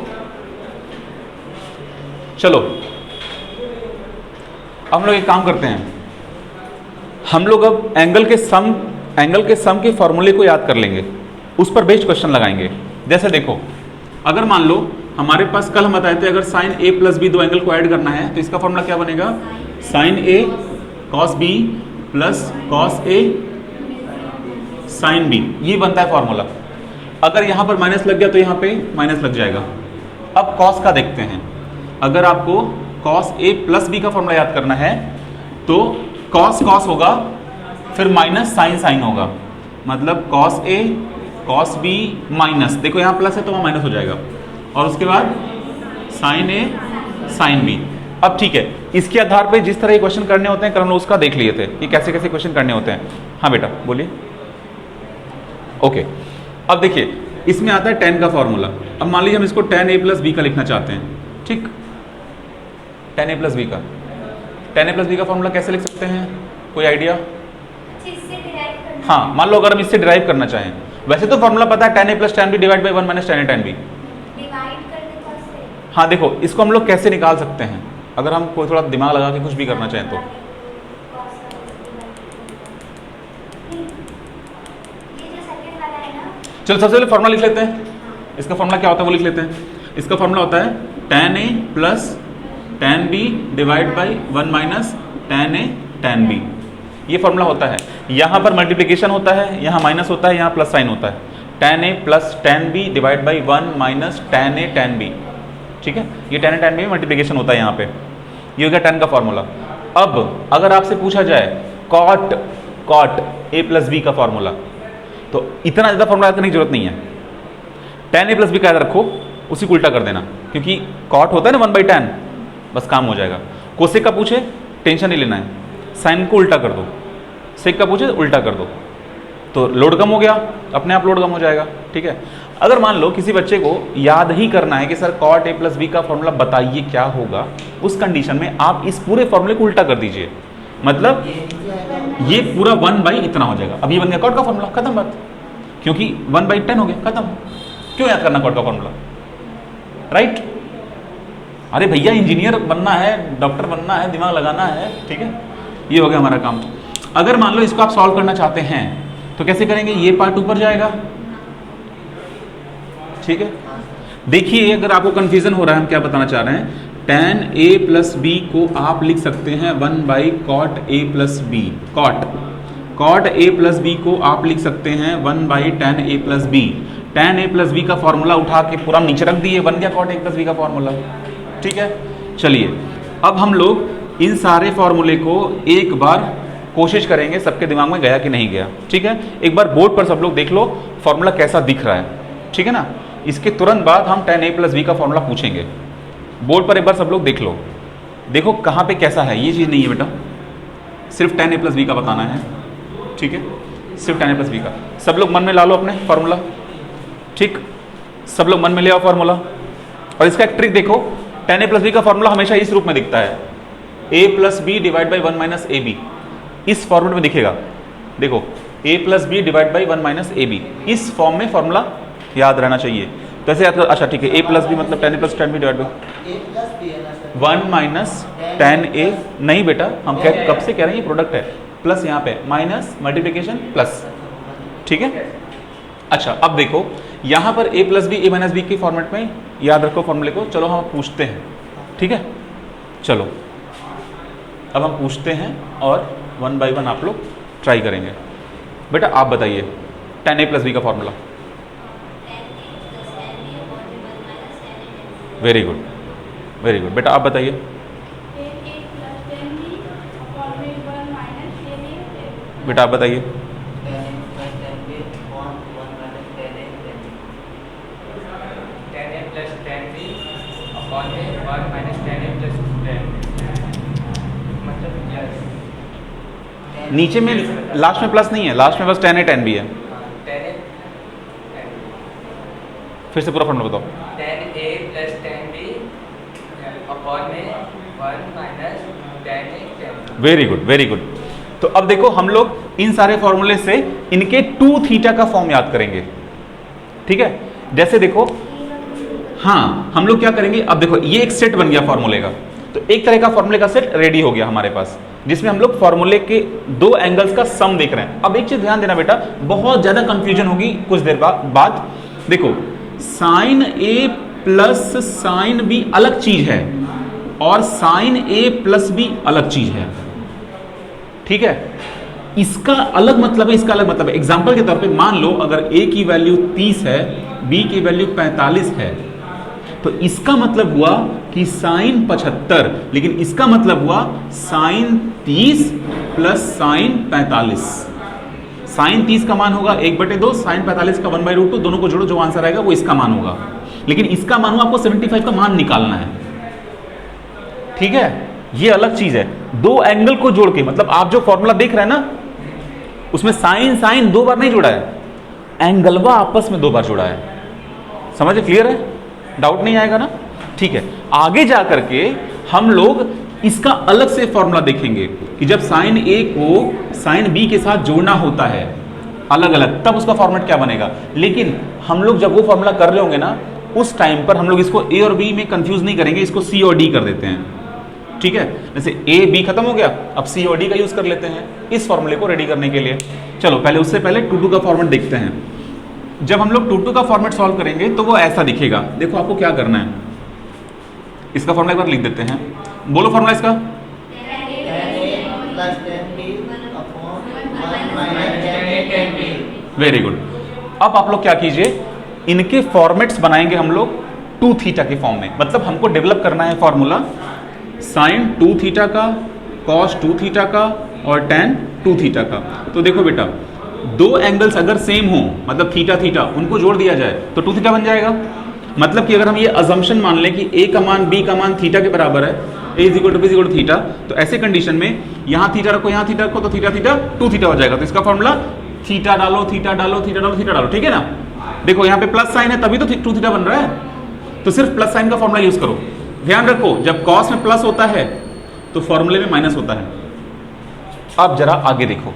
चलो अब हम लोग एक काम करते हैं, हम लोग अब एंगल के सम के फॉर्मूले को याद कर लेंगे, उस पर बेस्ड क्वेश्चन लगाएंगे। जैसे देखो, अगर मान लो हमारे पास कल हम बताए थे, अगर साइन A + B दो एंगल को ऐड करना है तो इसका फॉर्मूला क्या बनेगा? Sine A cos B plus cos A sine B, ये बनता है फॉर्मूला। अगर यहां पर माइनस लग गया तो यहां पे माइनस लग जाएगा। अब cos का देखते हैं, अगर आपको cos A + B का फॉर्मूला याद करना है तो cos होगा, फिर माइनस sin होगा, मतलब cos A cos B minus, देखो यहाँ प्लस है तो वहाँ माइनस हो जाएगा, और उसके बाद sin A sin B। अब ठीक है, इसके आधार पे जिस तरह ये क्वेश्चन करने होते हैं, हम लोग उसका देख लिए थे कि कैसे कैसे क्वेश्चन करने होते हैं। हाँ बेटा बोलिए। ओके, अब देखिए इसमें आता है tan का फॉर्मूला। अब मान लीजिए हम इसको tan A + B का लिखना चाहते हैं, ठीक, tan A + B का, tan A + B का फॉर्मूला कैसे लिख सकते हैं, कोई आइडिया? हाँ, मान लो अगर हम इससे डिराइव करना चाहें, वैसे तो फॉर्मूला पता है tan A + tan B / 1 - tan A tan B। हाँ देखो, इसको हम लोग कैसे निकाल सकते हैं, अगर हम कोई थोड़ा दिमाग लगा के कुछ भी करना चाहें तो। चलो सबसे पहले फॉर्मूला लिख लेते हैं, इसका फॉर्मूला क्या होता है वो लिख लेते हैं। इसका फॉर्मूला होता है tan A + tan B / 1 - tan A tan B, ये फॉर्मूला होता है। यहाँ पर मल्टीप्लिकेशन होता है, यहाँ माइनस होता है, यहाँ प्लस साइन होता है, tan A + tan B / 1 - tan A tan B। ठीक है, ये tan A tan B में मल्टीप्लिकेशन होता है यहाँ पे, ये हो गया tan का फॉर्मूला। अब अगर आपसे पूछा जाए cot A + B का फॉर्मूला, तो इतना ज़्यादा फॉर्मूला करने की जरूरत नहीं है, tan A + B का याद रखो, उसी को उल्टा कर देना, क्योंकि cot होता है ना 1/tan, बस काम हो जाएगा। कोसेक का पूछे टेंशन नहीं लेना है, साइन को उल्टा कर दो, सेक का पूछे उल्टा कर दो, तो लोड कम हो गया, अपने आप लोड कम हो जाएगा। ठीक है, अगर मान लो किसी बच्चे को याद ही करना है कि सर cot A + B का फॉर्मूला बताइए क्या होगा, उस कंडीशन में आप इस पूरे फॉर्मूले को उल्टा कर दीजिए, मतलब ये पूरा 1 इतना हो जाएगा। अब ये बन गया cot का फॉर्मूला, खत्म बात, क्योंकि 1/10 हो गया, खत्म। क्यों याद करना cot का फॉर्मूला, राइट? अरे भैया इंजीनियर बनना है, डॉक्टर बनना है, दिमाग लगाना है, ठीक है, ये हो गया हमारा काम। अगर मान लो इसको आप सॉल्व करना चाहते हैं तो कैसे करेंगे, ये पार्ट ऊपर जाएगा, ठीक है। देखिए अगर आपको कंफ्यूजन हो रहा है हम क्या बताना चाह रहे हैं, tan a प्लस बी को आप लिख सकते हैं 1/cot a plus B. cot a plus B को आप लिख सकते हैं 1/tan a plus B. tan a plus B का फॉर्मूला उठा के पूरा नीचे रख दिए, बन गया cot a प्लस बी का फॉर्मूला। ठीक है, चलिए अब हम लोग इन सारे फॉर्मूले को एक बार कोशिश करेंगे सबके दिमाग में गया कि नहीं गया। ठीक है, एक बार बोर्ड पर सब लोग देख लो फॉर्मूला कैसा दिख रहा है। ठीक है ना, इसके तुरंत बाद हम tan a प्लस बी का फॉर्मूला पूछेंगे। बोर्ड पर एक बार सब लोग देख लो, देखो कहाँ पे कैसा है। ये चीज़ नहीं है बेटा, सिर्फ tan a प्लस बी का बताना है। ठीक है, सिर्फ tan a प्लस बी का। सब लोग मन में ला लो अपने फॉर्मूला। ठीक, सब लोग मन में ले आओ फॉर्मूला। और इसका एक ट्रिक देखो, tan a प्लस बी का फॉर्मूला हमेशा इस रूप में दिखता है, a plus B divide by 1 minus A B. इस फॉर्मेट में दिखेगा, देखो a plus B divide by 1 minus A B. इस फॉर्म में फॉर्मूला याद रहना चाहिए। तो ऐसे याद कर, अच्छा ठीक है, a प्लस बी मतलब tan a plus tan b divide by 1 minus tan a। नहीं बेटा, हम कब से कह रहे हैं ये प्रोडक्ट है, प्लस यहाँ पे माइनस मल्टीप्लिकेशन प्लस। ठीक है, अच्छा अब देखो यहाँ पर a plus B a minus B के फॉर्मेट में याद रखो फॉर्मूले को। चलो हम पूछते हैं। ठीक है, चलो अब हम पूछते हैं और 1 बाई 1 आप लोग ट्राई करेंगे। बेटा आप बताइए tan a प्लस बी का formula. Very good, very good. बेटा आप बताइए। बेटा आप बताइए। नीचे में लास्ट में प्लस नहीं है, लास्ट में बस tan a tan b है। फिर से पूरा फॉर्मूला बताओ। tan a plus tan b upon में 1 minus tan a tan b। Very good, very good. तो अब देखो हम लोग इन सारे फॉर्मूले से इनके 2 थीटा का फॉर्म याद करेंगे। ठीक है, जैसे देखो, हाँ हम लोग क्या करेंगे, अब देखो ये एक सेट बन गया फॉर्मूले का। तो एक तरह का फॉर्मूले का सेट रेडी हो गया हमारे पास, जिसमें हम लोग फॉर्मूले के 2 एंगल्स का सम देख रहे हैं। अब एक चीज ध्यान देना बेटा, बहुत ज्यादा कंफ्यूजन होगी कुछ देर बाद। देखो sine a plus sine b अलग चीज है और साइन a प्लस b अलग चीज है। ठीक है, इसका अलग मतलब है, इसका अलग मतलब है। एग्जांपल के तौर पे मान लो अगर a की वैल्यू 30 है, b की वैल्यू 45 है, तो इसका मतलब हुआ कि साइन 75, लेकिन इसका मतलब हुआ साइन 30 प्लस साइन 45। साइन 30 का मान होगा 1/2, साइन 45 का 1/√2, दोनों को जोड़ो, जो आंसर आएगा वो इसका मान होगा। लेकिन इसका मान हुआ आपको 75 का मान निकालना है। ठीक है, ये अलग चीज है। 2 एंगल को जोड़ के, मतलब आप जो फॉर्मूला देख रहे हैं ना, उसमें साइन साइन 2 बार नहीं जोड़ा है, एंगलवा आपस में 2 बार जोड़ा है। समझे, क्लियर है, डाउट नहीं आएगा ना। ठीक है, आगे जा करके हम लोग इसका अलग से फॉर्मूला देखेंगे कि जब साइन a को साइन b के साथ जोड़ना होता है अलग अलग, तब उसका फॉर्मेट क्या बनेगा। लेकिन हम लोग जब वो फॉर्मूला कर रहे होंगे ना, उस टाइम पर हम लोग इसको a और b में कंफ्यूज नहीं करेंगे, इसको c और d कर देते हैं। ठीक है, जैसे a b खत्म हो गया, अब c और d का यूज कर लेते हैं इस फॉर्मूले को रेडी करने के लिए। चलो पहले उससे पहले 2 का फॉर्मेट देखते हैं। जब हम लोग 2 का फॉर्मेट सॉल्व करेंगे तो वो ऐसा दिखेगा। देखो आपको क्या करना है, इसका फॉर्मूला एक बार लिख देते हैं। बोलो फॉर्मूला इसका। Very good. अब आप लोग क्या कीजिए, इनके फॉर्मेट्स बनाएंगे हम लोग 2 थीटा के फॉर्म में। मतलब हमको डेवलप करना है फॉर्मूला साइन 2 थीटा का, कॉस 2 थीटा का और tan 2 थीटा का। तो देखो बेटा, 2 एंगल्स अगर सेम हो, मतलब थीटा थीटा, उनको जोड़ दिया जाए तो 2 थीटा बन जाएगा। मतलब कि अगर हम ये अजम्पशन मान लें कि a का मान b का मान थीटा के बराबर है, a is equal to b is equal to theta, तो ऐसे कंडीशन में यहाँ थीटा रखो, यहाँ थीटा रखो, तो थीटा थीटा 2 थीटा हो जाएगा। तो इसका फॉर्मूला थीटा डालो, थीटा डालो, थीटा डालो, थीटा डालो। ठीक है ना, देखो यहाँ पे प्लस साइन है तभी तो 2 थीटा बन रहा है, तो सिर्फ प्लस साइन का फॉर्मूला यूज करो। ध्यान रखो, जब कॉस में प्लस होता है तो फॉर्मूले में माइनस होता है। अब जरा आगे देखो,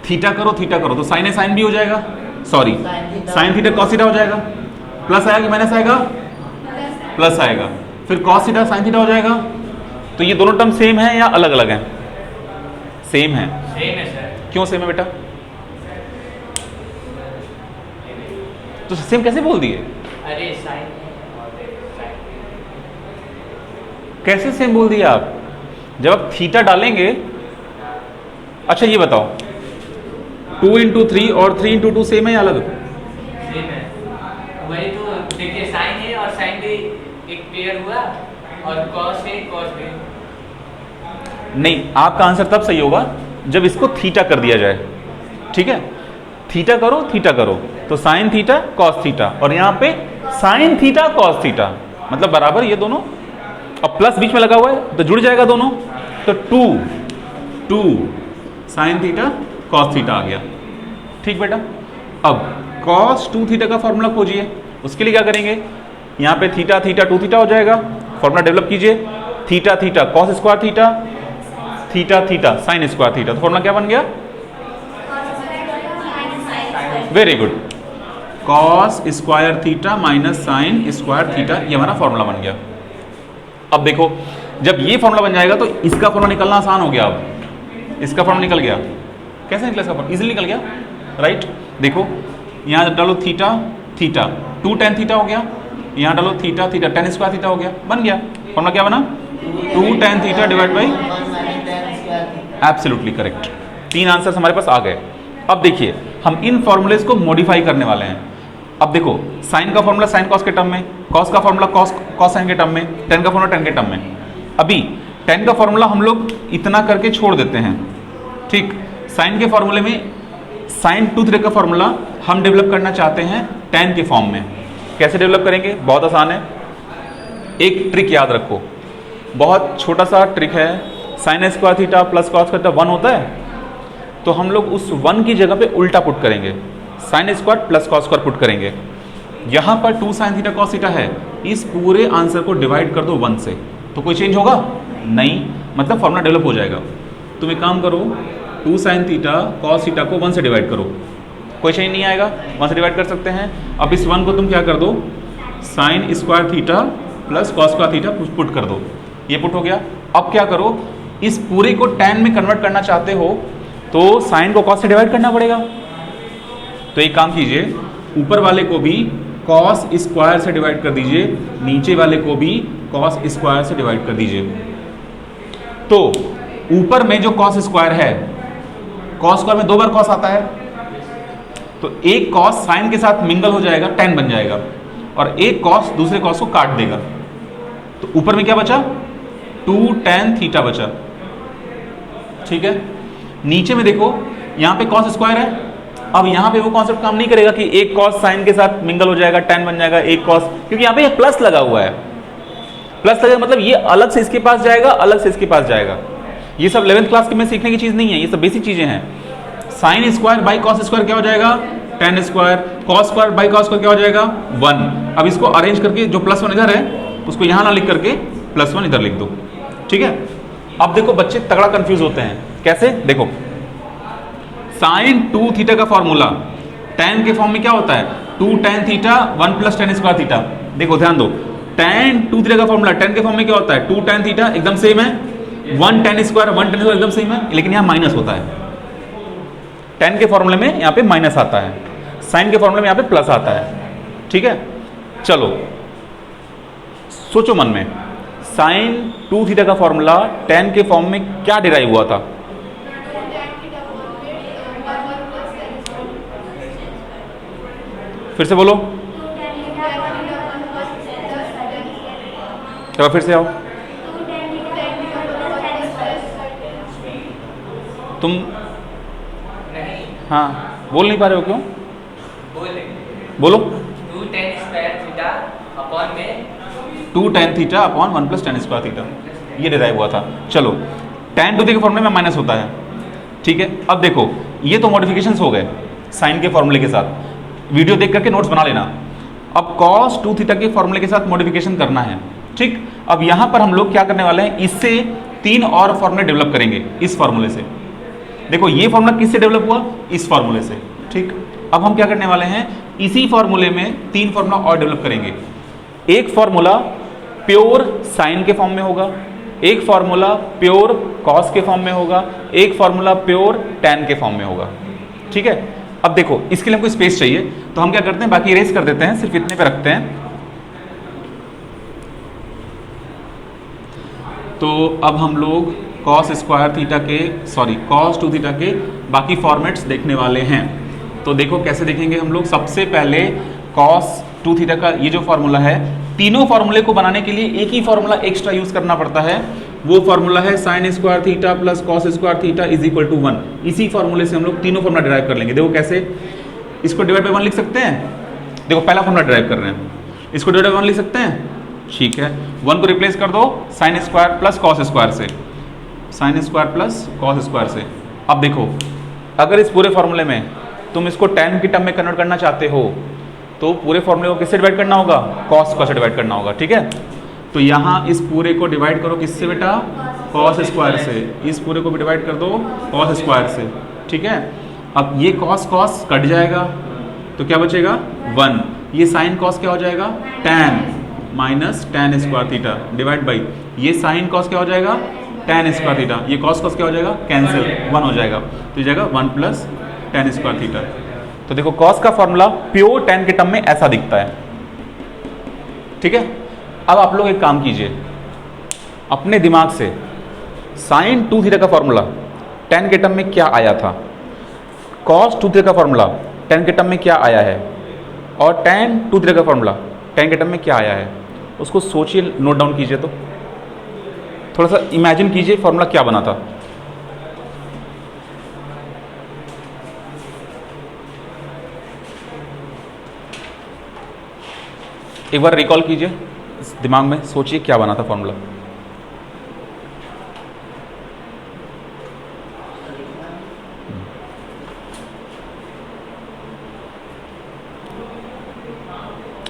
थीटा करो तो साइन है साइन भी हो जाएगा, sorry sine theta cos theta हो जाएगा। प्लस आएगा कि माइनस आएगा, प्लस आएगा। फिर कॉस थीटा साइन थीटा हो जाएगा। तो ये दोनों टर्म सेम है या अलग अलग है? सेम है। सेम है सर। क्यों सेम है बेटा? तो सेम कैसे बोल दिए? अरे साइन कैसे सेम बोल दिया आप? जब आप थीटा डालेंगे, अच्छा ये बताओ 2 इंटू 3 और 3 इंटू 2 सेम है या अलग? सेम है, वही तो देखिए साइन है और साइन भी एक पेयर हुआ और कॉस है कॉस भी। नहीं, आपका आंसर तब सही होगा जब इसको थीटा कर दिया जाए। ठीक है, थीटा करो तो साइन थीटा कॉस थीटा, और यहाँ पे साइन थीटा कॉस थीटा, मतलब बराबर ये दोनों, और प्लस बीच में लगा हुआ है तो जुड़ जाएगा दोनों, तो 2 साइन थीटा कॉस थीटा आ गया। ठीक बेटा, अब कॉस 2 थीटा का फॉर्मूला खोजिए। उसके लिए क्या करेंगे, यहाँ पे थीटा थीटा 2 थीटा हो जाएगा, फॉर्मूला डेवलप कीजिए, theta theta cos square theta, theta theta sine square theta, तो फॉर्मूला क्या बन गया? Very good, cos square theta minus sine square theta, ये हमारा फॉर्मूला बन गया। अब देखो, जब ये फॉर्मूला बन जाएगा तो इसका फॉर्मूला निकलना आसान हो गया। अब इसका फॉर्मूला निकल गया। कैसे निकला इसका फॉर्मूला? इजीली निकल गया, राइट। देखो यहाँ डालो थीटा थीटा 2 tan थीटा हो गया, यहाँ डालो theta theta tan square theta हो गया, बन गया फॉर्मूला। क्या बना? 2 tan theta divide by, absolutely correct. 3 answers हमारे पास आ गए। अब देखिए हम इन फॉर्मूलेस को मॉडिफाई करने वाले हैं। अब देखो, साइन का फॉर्मूला साइन कॉस के टर्म में, कॉस का फॉर्मूला कॉस साइन के टर्म में, टेन का फॉर्मूला टेन के टर्म में। अभी टेन का फॉर्मूला हम लोग इतना करके छोड़ देते हैं, ठीक। साइन के फॉर्मूले में साइन 2 थीटा का फॉर्मूला हम डेवलप करना चाहते हैं टेन के फॉर्म में। कैसे डेवलप करेंगे? बहुत आसान है, एक ट्रिक याद रखो, बहुत छोटा सा ट्रिक है। Sign square theta plus cos theta 1 होता है, तो हम लोग उस 1 की जगह पे उल्टा पुट करेंगे, sign square plus cos square put करेंगे। यहाँ पर 2 साइन थीटा कॉस थीटा है, इस पूरे आंसर को डिवाइड कर दो 1 से, तो कोई चेंज होगा नहीं, मतलब फॉर्मूला डेवलप हो जाएगा। तुम एक काम करो, 2 साइन थीटा कॉस थीटा को 1 से डिवाइड करो, कोई चेंज नहीं आएगा, 1 से डिवाइड कर सकते हैं। अब इस 1 को तुम क्या कर दो, sign square theta plus cos square theta put कर दो, ये पुट हो गया। अब क्या करो, इस पूरे को tan में कन्वर्ट करना चाहते हो तो साइन को कॉस से डिवाइड करना पड़ेगा। तो एक काम कीजिए, ऊपर वाले को भी कॉस स्क्वायर से डिवाइड कर दीजिए, नीचे वाले को भी कॉस स्क्वायर से डिवाइड कर दीजिए। तो ऊपर में जो कॉस स्क्वायर है, कॉस स्क्वायर में 2 बार कॉस आता है, तो एक कॉस साइन के साथ मिंगल हो जाएगा, tan बन जाएगा, और एक कॉस दूसरे कॉस को काट देगा। तो ऊपर में क्या बचा? 2 tan थीटा बचा, ठीक है। नीचे में देखो, यहाँ पे कॉस स्क्वायर है, अब यहाँ पे वो कॉन्सेप्ट काम नहीं करेगा कि एक कॉस साइन के साथ मिंगल हो जाएगा, tan बन जाएगा, एक कॉस, क्योंकि यहाँ पे प्लस लगा हुआ है। प्लस लगा मतलब ये अलग से इसके पास जाएगा, अलग से इसके पास जाएगा। ये सब 11th क्लास के में सीखने की चीज नहीं है, ये सब बेसिक चीजें हैं। Sine square by cos square क्या हो जाएगा? tan square. Cos square by cos square क्या हो जाएगा? 1। अब इसको अरेंज करके जो +1 इधर है उसको यहाँ ना लिख करके +1 इधर लिख दो, ठीक है। अब देखो बच्चे तगड़ा कंफ्यूज होते हैं, कैसे? देखो, साइन 2 थीटा का फॉर्मूला tan के फॉर्म में क्या होता है? 2 tan theta 1 + tan square theta. देखो ध्यान दो, tan 2 थीटा का फॉर्मूला tan के फॉर्म में क्या होता है? 2 tan थीटा एकदम सेम है, 1 tan स्क्वायर 1 tan स्क्वायर एकदम सेम है, लेकिन यहाँ माइनस होता है। tan के फॉर्मूले में यहाँ पे माइनस आता है, साइन के फॉर्मूले में यहाँ पे प्लस आता है, ठीक है। चलो सोचो मन में, साइन 2 थीटा का फॉर्मूला tan के फॉर्म में क्या डिराइव हुआ था? फिर से बोलो, चलो फिर से आओ। तुम नहीं, हाँ बोल नहीं पा रहे हो, क्यों? बोलो। 2 tan स्क्वायर थीटा अपॉन में 2 tan theta upon 1 + tan square theta, ये डिराइव हुआ था। चलो tan 2 थीटा के फॉर्मूले में माइनस होता है, ठीक है। अब देखो ये तो मॉडिफिकेशंस हो गए साइन के फॉर्मूले के साथ, वीडियो देख करके नोट्स बना लेना। अब cos 2 थीटा के फॉर्मूले के साथ मॉडिफिकेशन करना है, ठीक। अब यहां पर हम लोग क्या करने वाले हैं, इससे 3 और फॉर्मूले डेवलप करेंगे इस फॉर्मूले से। देखो ये फॉर्मूला किससे डेवलप हुआ? इस फॉर्मूले से, ठीक। अब हम क्या करने वाले हैं, इसी फॉर्मूले में 3 फॉर्मूला और डेवलप करेंगे। एक फॉर्मूला प्योर साइन के फॉर्म में होगा, एक फॉर्मूला प्योर कॉस के फॉर्म में होगा, एक फॉर्मूला प्योर tan के फॉर्म में होगा, ठीक है। अब देखो इसके लिए हमको स्पेस चाहिए, तो हम क्या करते हैं, बाकी इरेज कर देते हैं, सिर्फ इतने पे रखते हैं। तो अब हम लोग cos स्क्वायर थीटा के cos 2 थीटा के बाकी फॉर्मेट्स देखने वाले हैं। तो देखो कैसे देखेंगे हम लोग। सबसे पहले cos 2 थीटा का ये जो फॉर्मूला है, तीनों फॉर्मूले को बनाने के लिए एक ही फॉर्मूला एक्स्ट्रा यूज करना पड़ता है। वो फॉर्मूला है sin square theta plus cos square theta is equal to 1। इसी फॉर्मूले से हम लोग तीनों फॉर्मूला डिराइव कर लेंगे। देखो कैसे, इसको डिवाइड बाय 1 लिख सकते हैं। देखो पहला फॉर्मूला डिराइव कर रहे हैं, इसको डिवाइड बाय 1 लिख सकते हैं। ठीक है, 1 को रिप्लेस कर दो sin square plus cos square से, sin square plus cos square से। अब देखो, अगर इस पूरे फॉर्मूले में तुम इसको tan की टर्म में कन्वर्ट करना चाहते हो तो पूरे फॉर्मूले को किससे डिवाइड करना होगा? cos स्क्वायर से डिवाइड करना होगा। ठीक है, तो यहाँ इस पूरे को डिवाइड करो किससे बेटा? cos स्क्वायर से। इस पूरे को भी डिवाइड कर दो cos स्क्वायर से। ठीक है, अब ये cos कट जाएगा तो क्या बचेगा? 1। ये sin cos क्या हो जाएगा? tan minus tan square theta divide by ये sin cos क्या हो जाएगा? tan square theta. ये cos क्या हो जाएगा? कैंसिल, 1 हो जाएगा, तो ये जाएगा 1 प्लस tan स्क्वायर थीटा। तो देखो cos का फॉर्मूला प्योर tan के टर्म में ऐसा दिखता है। ठीक है, अब आप लोग एक काम कीजिए, अपने दिमाग से sin 2 थीटा का फॉर्मूला tan के टर्म में क्या आया था, cos 2 थीटा का फॉर्मूला tan के टर्म में क्या आया है, और tan 2 थीटा का फॉर्मूला tan के टर्म में क्या आया है, उसको सोचिए, नोट डाउन कीजिए। तो थोड़ा सा इमेजिन कीजिए फॉर्मूला क्या बना था। एक बार रिकॉल कीजिए, दिमाग में सोचिए क्या बना था फॉर्मूला।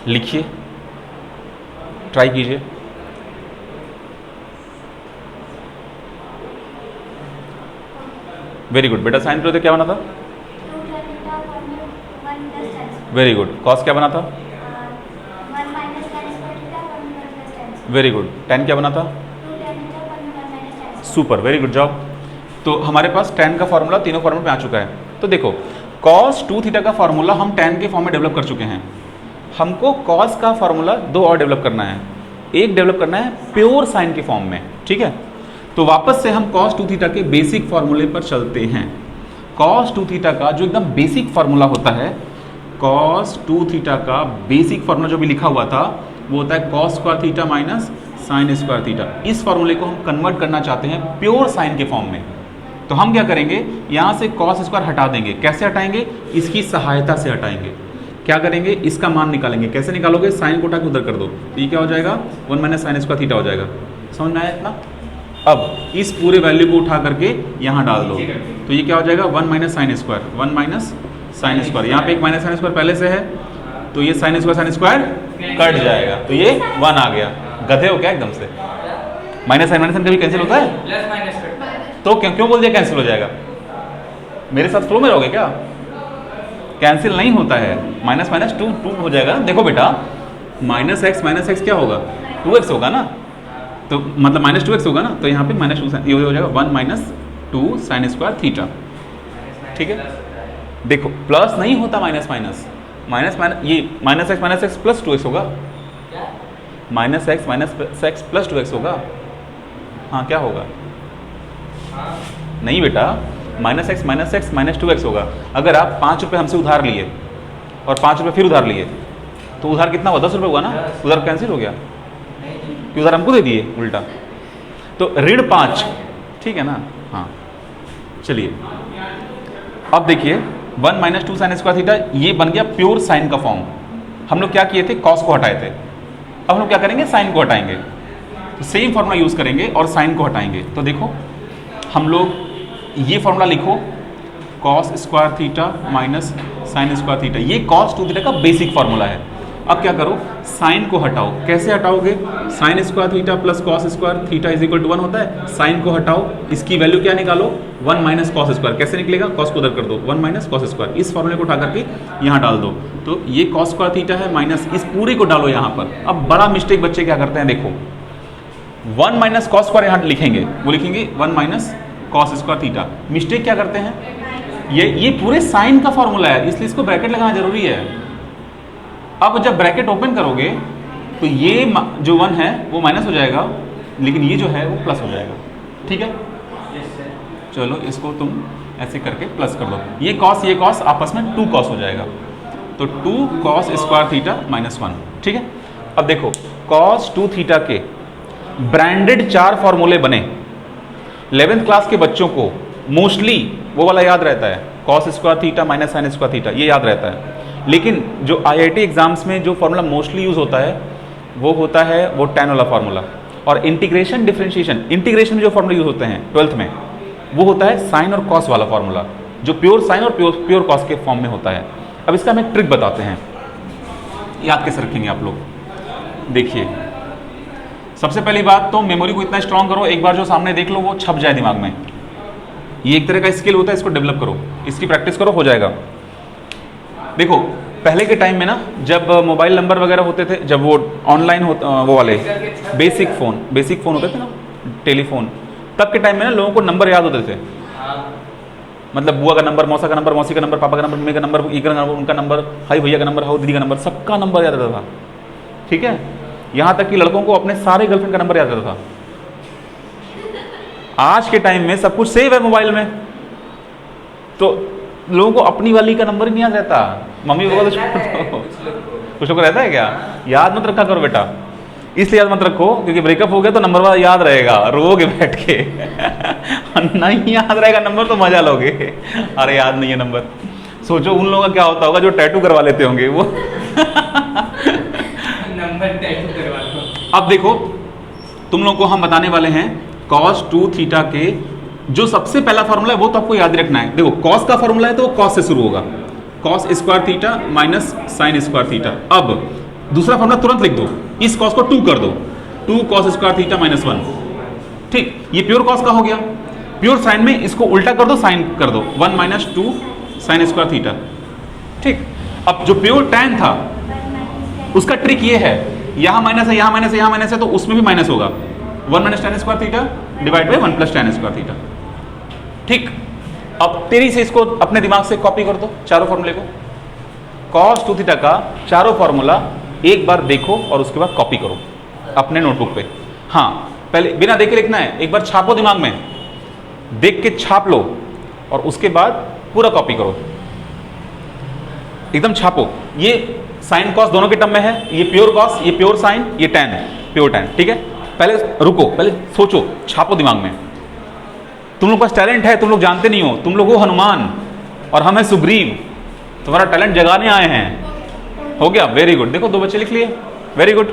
लिखिए, ट्राई कीजिए। वेरी गुड बेटा, साइन प्रो क्या बना था? Very good. कॉस क्या बना था? Very good. tan क्या बना था? Super, very good job. तो हमारे पास tan का फॉर्मूला तीनों फॉर्मेट में आ चुका है। तो देखो cos 2 थीटा का फॉर्मूला हम tan के फॉर्म में डेवलप कर चुके हैं। हमको cos का फॉर्मूला 2 और डेवलप करना है। एक डेवलप करना है प्योर साइन के फॉर्म में। ठीक है, तो वापस से हम cos 2 थीटा के बेसिक फॉर्मूले पर चलते हैं। cos 2 थीटा का जो एकदम बेसिक फॉर्मूला होता है, cos 2 थीटा का बेसिक फॉर्मूला जो भी लिखा हुआ था वो होता है cos square theta minus sine square theta. इस फॉर्मूले को हम कन्वर्ट करना चाहते हैं प्योर साइन के फॉर्म में। तो हम क्या करेंगे, यहाँ से cos स्क्वायर हटा देंगे। कैसे हटाएंगे? इसकी सहायता से हटाएंगे। क्या करेंगे? इसका मान निकालेंगे। कैसे निकालोगे? साइन को उठा के उधर कर दो, तो ये क्या हो जाएगा? 1 माइनस साइन स्क्वायर थीटा हो जाएगा। समझ में आया इतना? अब इस पूरे वैल्यू को उठा करके यहाँ डाल दो, तो ये क्या हो जाएगा? 1 minus sine square, 1 minus sine square. यहाँ पे एक माइनस साइन स्क्वायर पहले से है, तो ये साइन स्क्वायर कट जाएगा, तो ये 1 आ गया। गधे हो क्या एकदम से? माइनस साइन कभी कैंसिल होता है? प्लस माइनस करता है। तो क्यों बोल दिया कैंसिल हो जाएगा? मेरे साथ फ्लो में रहोगे क्या? कैंसिल नहीं होता है, माइनस माइनस 2 हो जाएगा। देखो बेटा, माइनस एक्स क्या होगा? 2x होगा ना, तो मतलब माइनस 2x होगा ना, तो यहाँ पे माइनस 2 ये हो जाएगा 1 माइनस 2 साइन स्क्वायर थीटा। ठीक है, देखो प्लस नहीं होता, माइनस ये माइनस एक्स प्लस 2x होगा। माइनस एक्स प्लस 2x होगा। हाँ क्या होगा? नहीं बेटा, माइनस एक्स माइनस 2x होगा। अगर आप 5 रुपये हमसे उधार लिए और 5 रुपये फिर उधार लिए, तो उधार कितना हुआ? 10 रुपये हुआ ना। उधार कैंसिल हो गया कि उधार हमको दे दिए उल्टा, तो ऋण 5। ठीक है ना? हाँ चलिए, अब देखिए 1 माइनस 2 साइन स्क्वायर थीटा, ये बन गया प्योर साइन का फॉर्म। हम लोग क्या किए थे? कॉस को हटाए थे। अब हम लोग क्या करेंगे? साइन को हटाएंगे। तो सेम फॉर्मूला यूज करेंगे और साइन को हटाएंगे। तो देखो हम लोग ये फॉर्मूला लिखो, cos square theta minus sine square theta. ये कॉस 2 थीटा का बेसिक फॉर्मूला है। अब क्या करो? साइन को हटाओ। कैसे हटाओगे? Sine square theta plus cos square theta is equal to 1 होता है। साइन को हटाओ, इसकी वैल्यू क्या निकालो? 1 माइनस कॉस स्क्वायर। कैसे निकलेगा? कॉस को उधर कर दो, 1 माइनस कॉस स्क्वायर। इस फॉर्मूले को उठा करके यहाँ डाल दो, तो ये कॉस स्क्वायर थीटा है माइनस इस पूरे को डालो यहाँ पर। अब बड़ा मिस्टेक बच्चे क्या करते हैं, देखो 1 माइनस कॉस स्क्वायर यहाँ लिखेंगे, वो लिखेंगे 1 minus cos square theta. Mistake क्या करते हैं? ये पूरे साइन का फॉर्मूला है, इसलिए इसको ब्रैकेट लगाना जरूरी है। अब जब ब्रैकेट ओपन करोगे तो ये जो 1 है वो माइनस हो जाएगा लेकिन ये जो है वो प्लस हो जाएगा, ठीक है। Yes sir. चलो इसको तुम ऐसे करके प्लस कर दो, ये कॉस आपस में 2 कॉस हो जाएगा, तो 2 कॉस स्क्वायर थीटा माइनस 1, ठीक है। अब देखो कॉस 2 थीटा के ब्रांडेड 4 फॉर्मूले बने। 11th क्लास के बच्चों को मोस्टली वो वाला याद रहता है, cos square theta minus sine square theta, ये याद रहता है। लेकिन जो IIT एग्जाम्स में जो फॉर्मूला मोस्टली यूज होता है वो होता है वो tan वाला फॉर्मूला, और इंटीग्रेशन डिफरेंशिएशन, इंटीग्रेशन में जो फॉर्मूला यूज होते हैं 12th में वो होता है साइन और कॉस वाला फॉर्मूला, जो प्योर साइन और प्योर कॉस के फॉर्म में होता है। अब इसका हम एक ट्रिक बताते हैं, याद कैसे रखेंगे आप लोग। देखिए सबसे पहली बात तो मेमोरी को इतना स्ट्रांग करो, एक बार जो सामने देख लो वो छप जाए दिमाग में। ये एक तरह का स्किल होता है, इसको डेवलप करो, इसकी प्रैक्टिस करो, हो जाएगा। देखो पहले के टाइम में ना जब मोबाइल नंबर वगैरह होते थे, जब वो ऑनलाइन वो वाले बेसिक फ़ोन होते थे ना, टेलीफोन, तब के टाइम में ना लोगों को नंबर याद होते थे। मतलब बुआ का नंबर, मौसा का नंबर, मौसी का नंबर, पापा का नंबर, मम्मी का नंबर, ये का नंबर, उनका नंबर, भाई भैया का नंबर, हाउ दीदी का नंबर, सबका नंबर याद रहता था, ठीक है। यहाँ तक कि लड़कों को अपने सारे गर्लफ्रेंड का नंबर याद रहता था। आज के टाइम में सब कुछ सेव है मोबाइल में, तो लोगों को अपनी वाली का नंबर ही नहीं याद रहता। मम्मी पापा तो कुछ लोग रहता है क्या, याद मत रखा करो बेटा, इसलिए याद मत रखो क्योंकि ब्रेकअप हो गया तो नंबर वाला याद रहेगा, रोगे बैठ के नहीं याद रहेगा नंबर तो मजा लोगे, अरे याद नहीं है नंबर। सोचो उन लोगों का क्या होता होगा जो टैटू करवा लेते होंगे वो नंबर टैटू करवा लो। अब देखो तुम लोगों को हम बताने वाले हैं cos 2 थीटा के जो सबसे पहला फॉर्मूला है वो तो आपको याद रखना है। देखो cos का फॉर्मूला है तो वो cos से शुरू होगा, cos square theta minus sine square theta. अब दूसरा फॉर्मूला तुरंत लिख दो, इस cos को 2 कर दो, 2 cos स्क्वायर थीटा माइनस 1, ठीक। ये प्योर cos का हो गया। प्योर साइन में इसको उल्टा कर दो, साइन कर दो, 1 माइनस 2 साइन स्क्वायर थीटा, ठीक। अब जो प्योर tan था उसका ट्रिक ये है, यहाँ माइनस है, यहाँ माइनस है, यहाँ माइनस है, तो उसमें भी माइनस होगा, 1 minus tan square theta divide by 1 plus tan square theta, ठीक। अब तेरी से इसको अपने दिमाग से कॉपी कर दो चारों फॉर्मूले को, cos 2 थीटा का चारों फॉर्मूला एक बार देखो और उसके बाद कॉपी करो अपने नोटबुक पे। हाँ पहले बिना देखे लिखना है, एक बार छापो दिमाग में, देख के छाप लो और उसके बाद पूरा कॉपी करो, एकदम छापो। ये साइन कॉस दोनों के टर्म में है, ये प्योर कॉस, ये प्योर साइन, ये tan है, प्योर tan, ठीक है। पहले रुको, पहले सोचो, छापो दिमाग में। तुम लोग पास टैलेंट है, तुम लोग जानते नहीं हो, तुम लोग हो हनुमान और हम है सुग्रीव, तुम्हारा टैलेंट जगाने आए हैं। हो गया, वेरी गुड। देखो 2 बच्चे लिख लिए, वेरी गुड।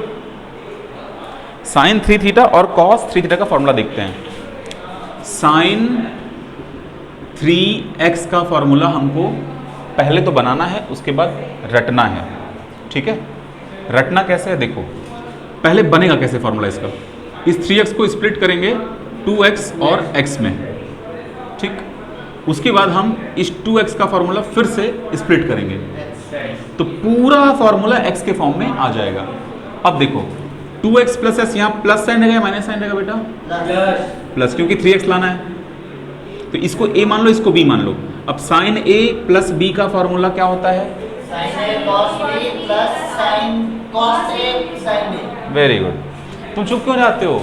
साइन 3 थीटा और कॉस 3 थीटा का फॉर्मूला देखते हैं। साइन 3x का फॉर्मूला हमको पहले तो बनाना है, उसके बाद रटना है, ठीक है। रटना कैसे है देखो, पहले बनेगा कैसे फॉर्मूला इसका। इस 3x को स्प्लिट करेंगे 2x और x में, ठीक। उसके बाद हम इस 2x का फॉर्मूला फिर से स्प्लिट करेंगे तो पूरा फॉर्मूला x के फॉर्म में आ जाएगा। अब देखो 2x प्लस s, यहाँ प्लस साइन रहेगा माइनस साइन रहेगा बेटा, प्लस, क्योंकि 3x लाना है तो इसको a मान लो, इसको b मान लो। अब साइन a प्लस b का फॉर्मूला क्या होता है, sine a cos b plus sine cos a sine b. Very good. तुम चुप क्यों जाते हो,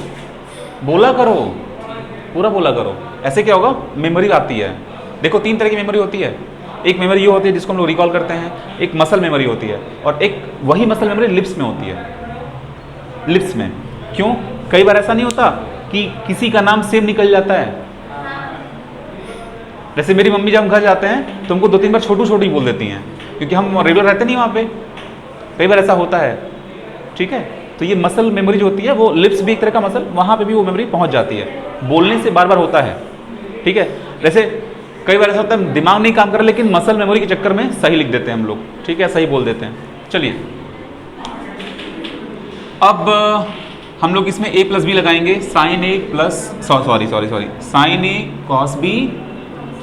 बोला करो, पूरा बोला करो। ऐसे क्या होगा, मेमोरी आती है। देखो 3 तरह की मेमोरी होती है, एक मेमोरी ये होती है जिसको हम लोग रिकॉल करते हैं, एक मसल मेमोरी होती है, और एक वही मसल मेमोरी लिप्स में होती है। लिप्स में क्यों, कई बार ऐसा नहीं होता कि किसी का नाम सेम निकल जाता है। जैसे मेरी मम्मी जब हम घर जाते हैं तो हमको 2-3 बार छोटू छोटू ही बोल देती हैं, क्योंकि हम रेगुलर रहते नहीं वहाँ पे, कई बार ऐसा होता है, ठीक है। तो ये मसल मेमोरी जो होती है वो लिप्स भी एक तरह का मसल, वहाँ पे भी वो मेमोरी पहुँच जाती है, बोलने से बार बार होता है, ठीक है। जैसे कई बार ऐसा होता है दिमाग नहीं काम कर रहा लेकिन मसल मेमोरी के चक्कर में सही लिख देते हैं हम लोग, ठीक है, सही बोल देते हैं। चलिए अब हम लोग इसमें a प्लस बी लगाएंगे, sign A plus sorry sine a cos b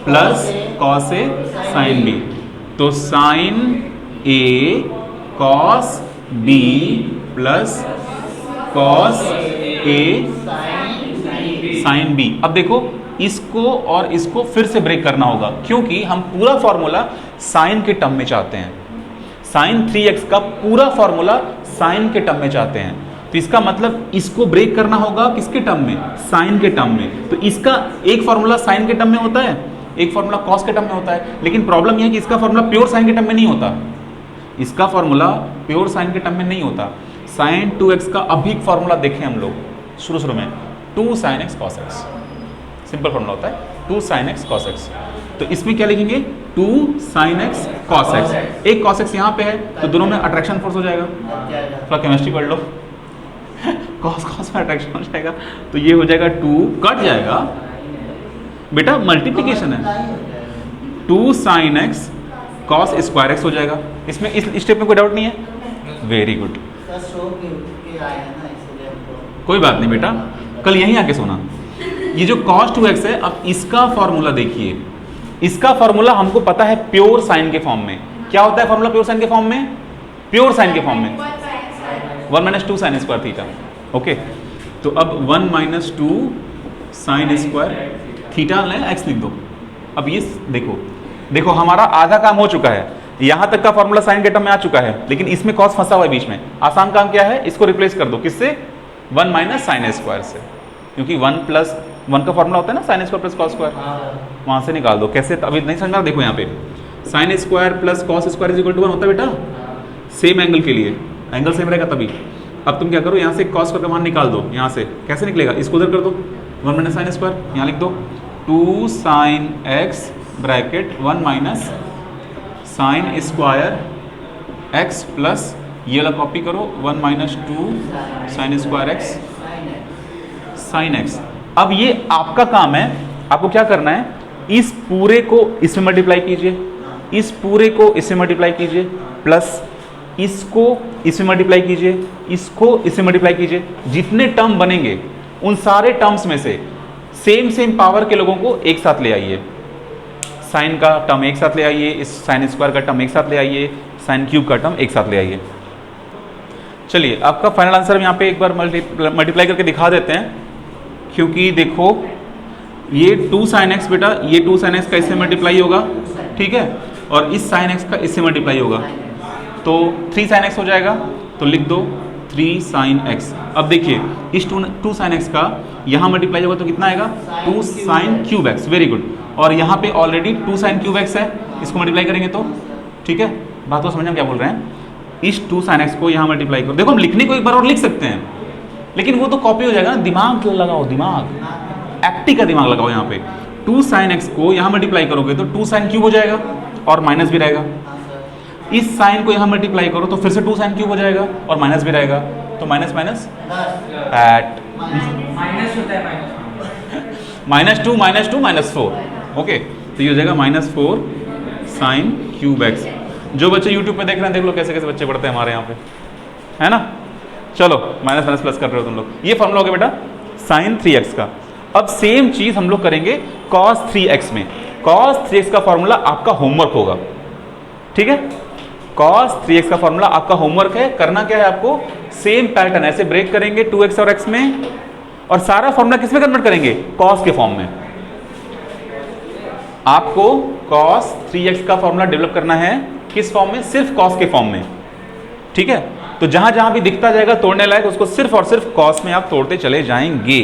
plus cos a sine B. तो sign a cos b plus cos a sine B. अब देखो इसको और इसको फिर से ब्रेक करना होगा, क्योंकि हम पूरा फॉर्मूला साइन के टर्म में चाहते हैं। साइन 3x का पूरा फॉर्मूला साइन के टर्म में चाहते हैं। तो इसका मतलब इसको ब्रेक करना होगा किसके टर्म में, साइन के टर्म में। तो इसका एक फॉर्मूला साइन के टर्म में होता है, एक फॉर्मूला कॉस के टर्म में होता है, लेकिन प्रॉब्लम यह है कि इसका फॉर्मूला प्योर साइन के टर्म में नहीं होता, इसका फॉर्मूला प्योर साइन के टर्म में नहीं होता। साइन 2x का अभी फॉर्मूला देखें हम लोग शुरू में, 2 sin x cos x, simple formula होता है 2 sin x cos x। तो इसमें क्या लिखेंगे, 2 sin x cos x, एक cos x यहाँ पे है तो दोनों में अट्रैक्शन फोर्स हो जाएगा, थोड़ा केमिस्ट्री पढ़ लो cos cos में अट्रैक्शन हो जाएगा, तो ये हो जाएगा 2 कट जाएगा बेटा, मल्टीप्लिकेशन है, 2 sin x cos square x हो जाएगा। इसमें इस स्टेप में कोई डाउट नहीं है, वेरी गुड, कोई बात नहीं बेटा, कल यहीं आके सोना। ये जो cos 2x है, अब इसका फॉर्मूला देखिए, इसका फॉर्मूला हमको पता है प्योर साइन के फॉर्म में। क्या होता है फॉर्मूला प्योर साइन के फॉर्म में, प्योर साइन के फॉर्म में 1 - 2 sin स्क्वायर थीटा। ओके, तो अब 1 - 2 sin स्क्वायर थीटा लें, x लिख दो। अब ये देखो हमारा आधा काम हो चुका है, यहां तक का फॉर्मूला साइन के टर्म में आ चुका है, लेकिन इसमें कॉस फंसा हुआ है बीच में। आसान काम क्या है, इसको रिप्लेस कर दो किससे, 1 - sin स्क्वायर से, क्योंकि 1 + 1 का फॉर्मूला होता है ना sign square plus cos square, वहां से निकाल दो। कैसे, अभी नहीं समझ में आ रहा, देखो यहाँ पे sine square plus cos square is equal to 1 होता है बेटा, सेम एंगल के लिए, एंगल सेम रहेगा तभी। अब तुम क्या करो, यहाँ से कॉस स्क्वायर का मान निकाल दो, यहाँ से कैसे निकलेगा, इसको उधर कर दो, 1 - sin स्क्वायर, यहाँ लिख दो 2 sin x bracket 1 - sin square x plus ये वाला कॉपी करो 1 - 2 sin square x sin x। अब ये आपका काम है, आपको क्या करना है, इस पूरे को इसमें मल्टीप्लाई कीजिए, इस पूरे को इसमें मल्टीप्लाई कीजिए, प्लस इसको इसमें मल्टीप्लाई कीजिए, इसको इसमें मल्टीप्लाई कीजिए। जितने टर्म बनेंगे उन सारे टर्म्स में से सेम पावर के लोगों को एक साथ ले आइए, साइन का टर्म एक साथ ले आइए, इस साइन स्क्वायर का टर्म एक साथ ले आइए, साइन क्यूब का टर्म एक साथ ले आइए। चलिए आपका फाइनल आंसर हम यहाँ पे एक बार मल्टीप्लाई करके दिखा देते हैं, क्योंकि देखो ये 2 sin x बेटा, ये 2 sin x का इससे मल्टीप्लाई होगा, ठीक है, और इस sin x का इससे मल्टीप्लाई होगा, तो 3 sin x हो जाएगा, तो लिख दो 3 sin x। अब देखिए इस 2 sin x का यहाँ मल्टीप्लाई होगा तो कितना आएगा, 2 sin cube x, very good. और यहाँ पे ऑलरेडी 2 sin क्यूब x है, इसको मल्टीप्लाई करेंगे तो ठीक है, बात को समझना क्या बोल रहे हैं। इस 2 sin x को यहाँ मल्टीप्लाई करो, देखो हम लिखने को एक बार और लिख सकते हैं, लेकिन वो तो कॉपी हो जाएगा ना, दिमाग लगाओ, दिमाग एक्टिव का दिमाग लगाओ। यहाँ पे 2 sin x को यहाँ मल्टीप्लाई करोगे तो 2 sin क्यूब हो जाएगा और माइनस भी रहेगा, इस साइन को यहाँ मल्टीप्लाई करो तो फिर से 2 sin क्यूब हो जाएगा और माइनस भी रहेगा, तो माइनस माइनस एट माइनस होता है, -2 -4। ओके, तो ये हो जाएगा -4 sin क्यूब x। जो बच्चे यूट्यूब पे देख रहे हैं देख लो कैसे कैसे बच्चे पढ़ते हैं हमारे यहाँ पे, है ना। चलो माइनस माइनस प्लस कर रहे हो तुम लोग, ये फॉर्मूला हो गया बेटा sin 3x का। अब सेम चीज हम लोग करेंगे cos 3x में। cos 3x का फॉर्मूला आपका होमवर्क होगा, ठीक है, cos 3x का फॉर्मूला आपका होमवर्क है। करना क्या है आपको, सेम पैटर्न ऐसे ब्रेक करेंगे 2x और x में, और सारा फॉर्मूला किस में कन्वर्ट करेंगे, cos के फॉर्म में। आपको cos 3x का फॉर्मूला डेवलप करना है किस फॉर्म में, सिर्फ cos के फॉर्म में, ठीक है। तो जहां जहां भी दिखता जाएगा तोड़ने लायक, उसको सिर्फ और सिर्फ cos में आप तोड़ते चले जाएंगे।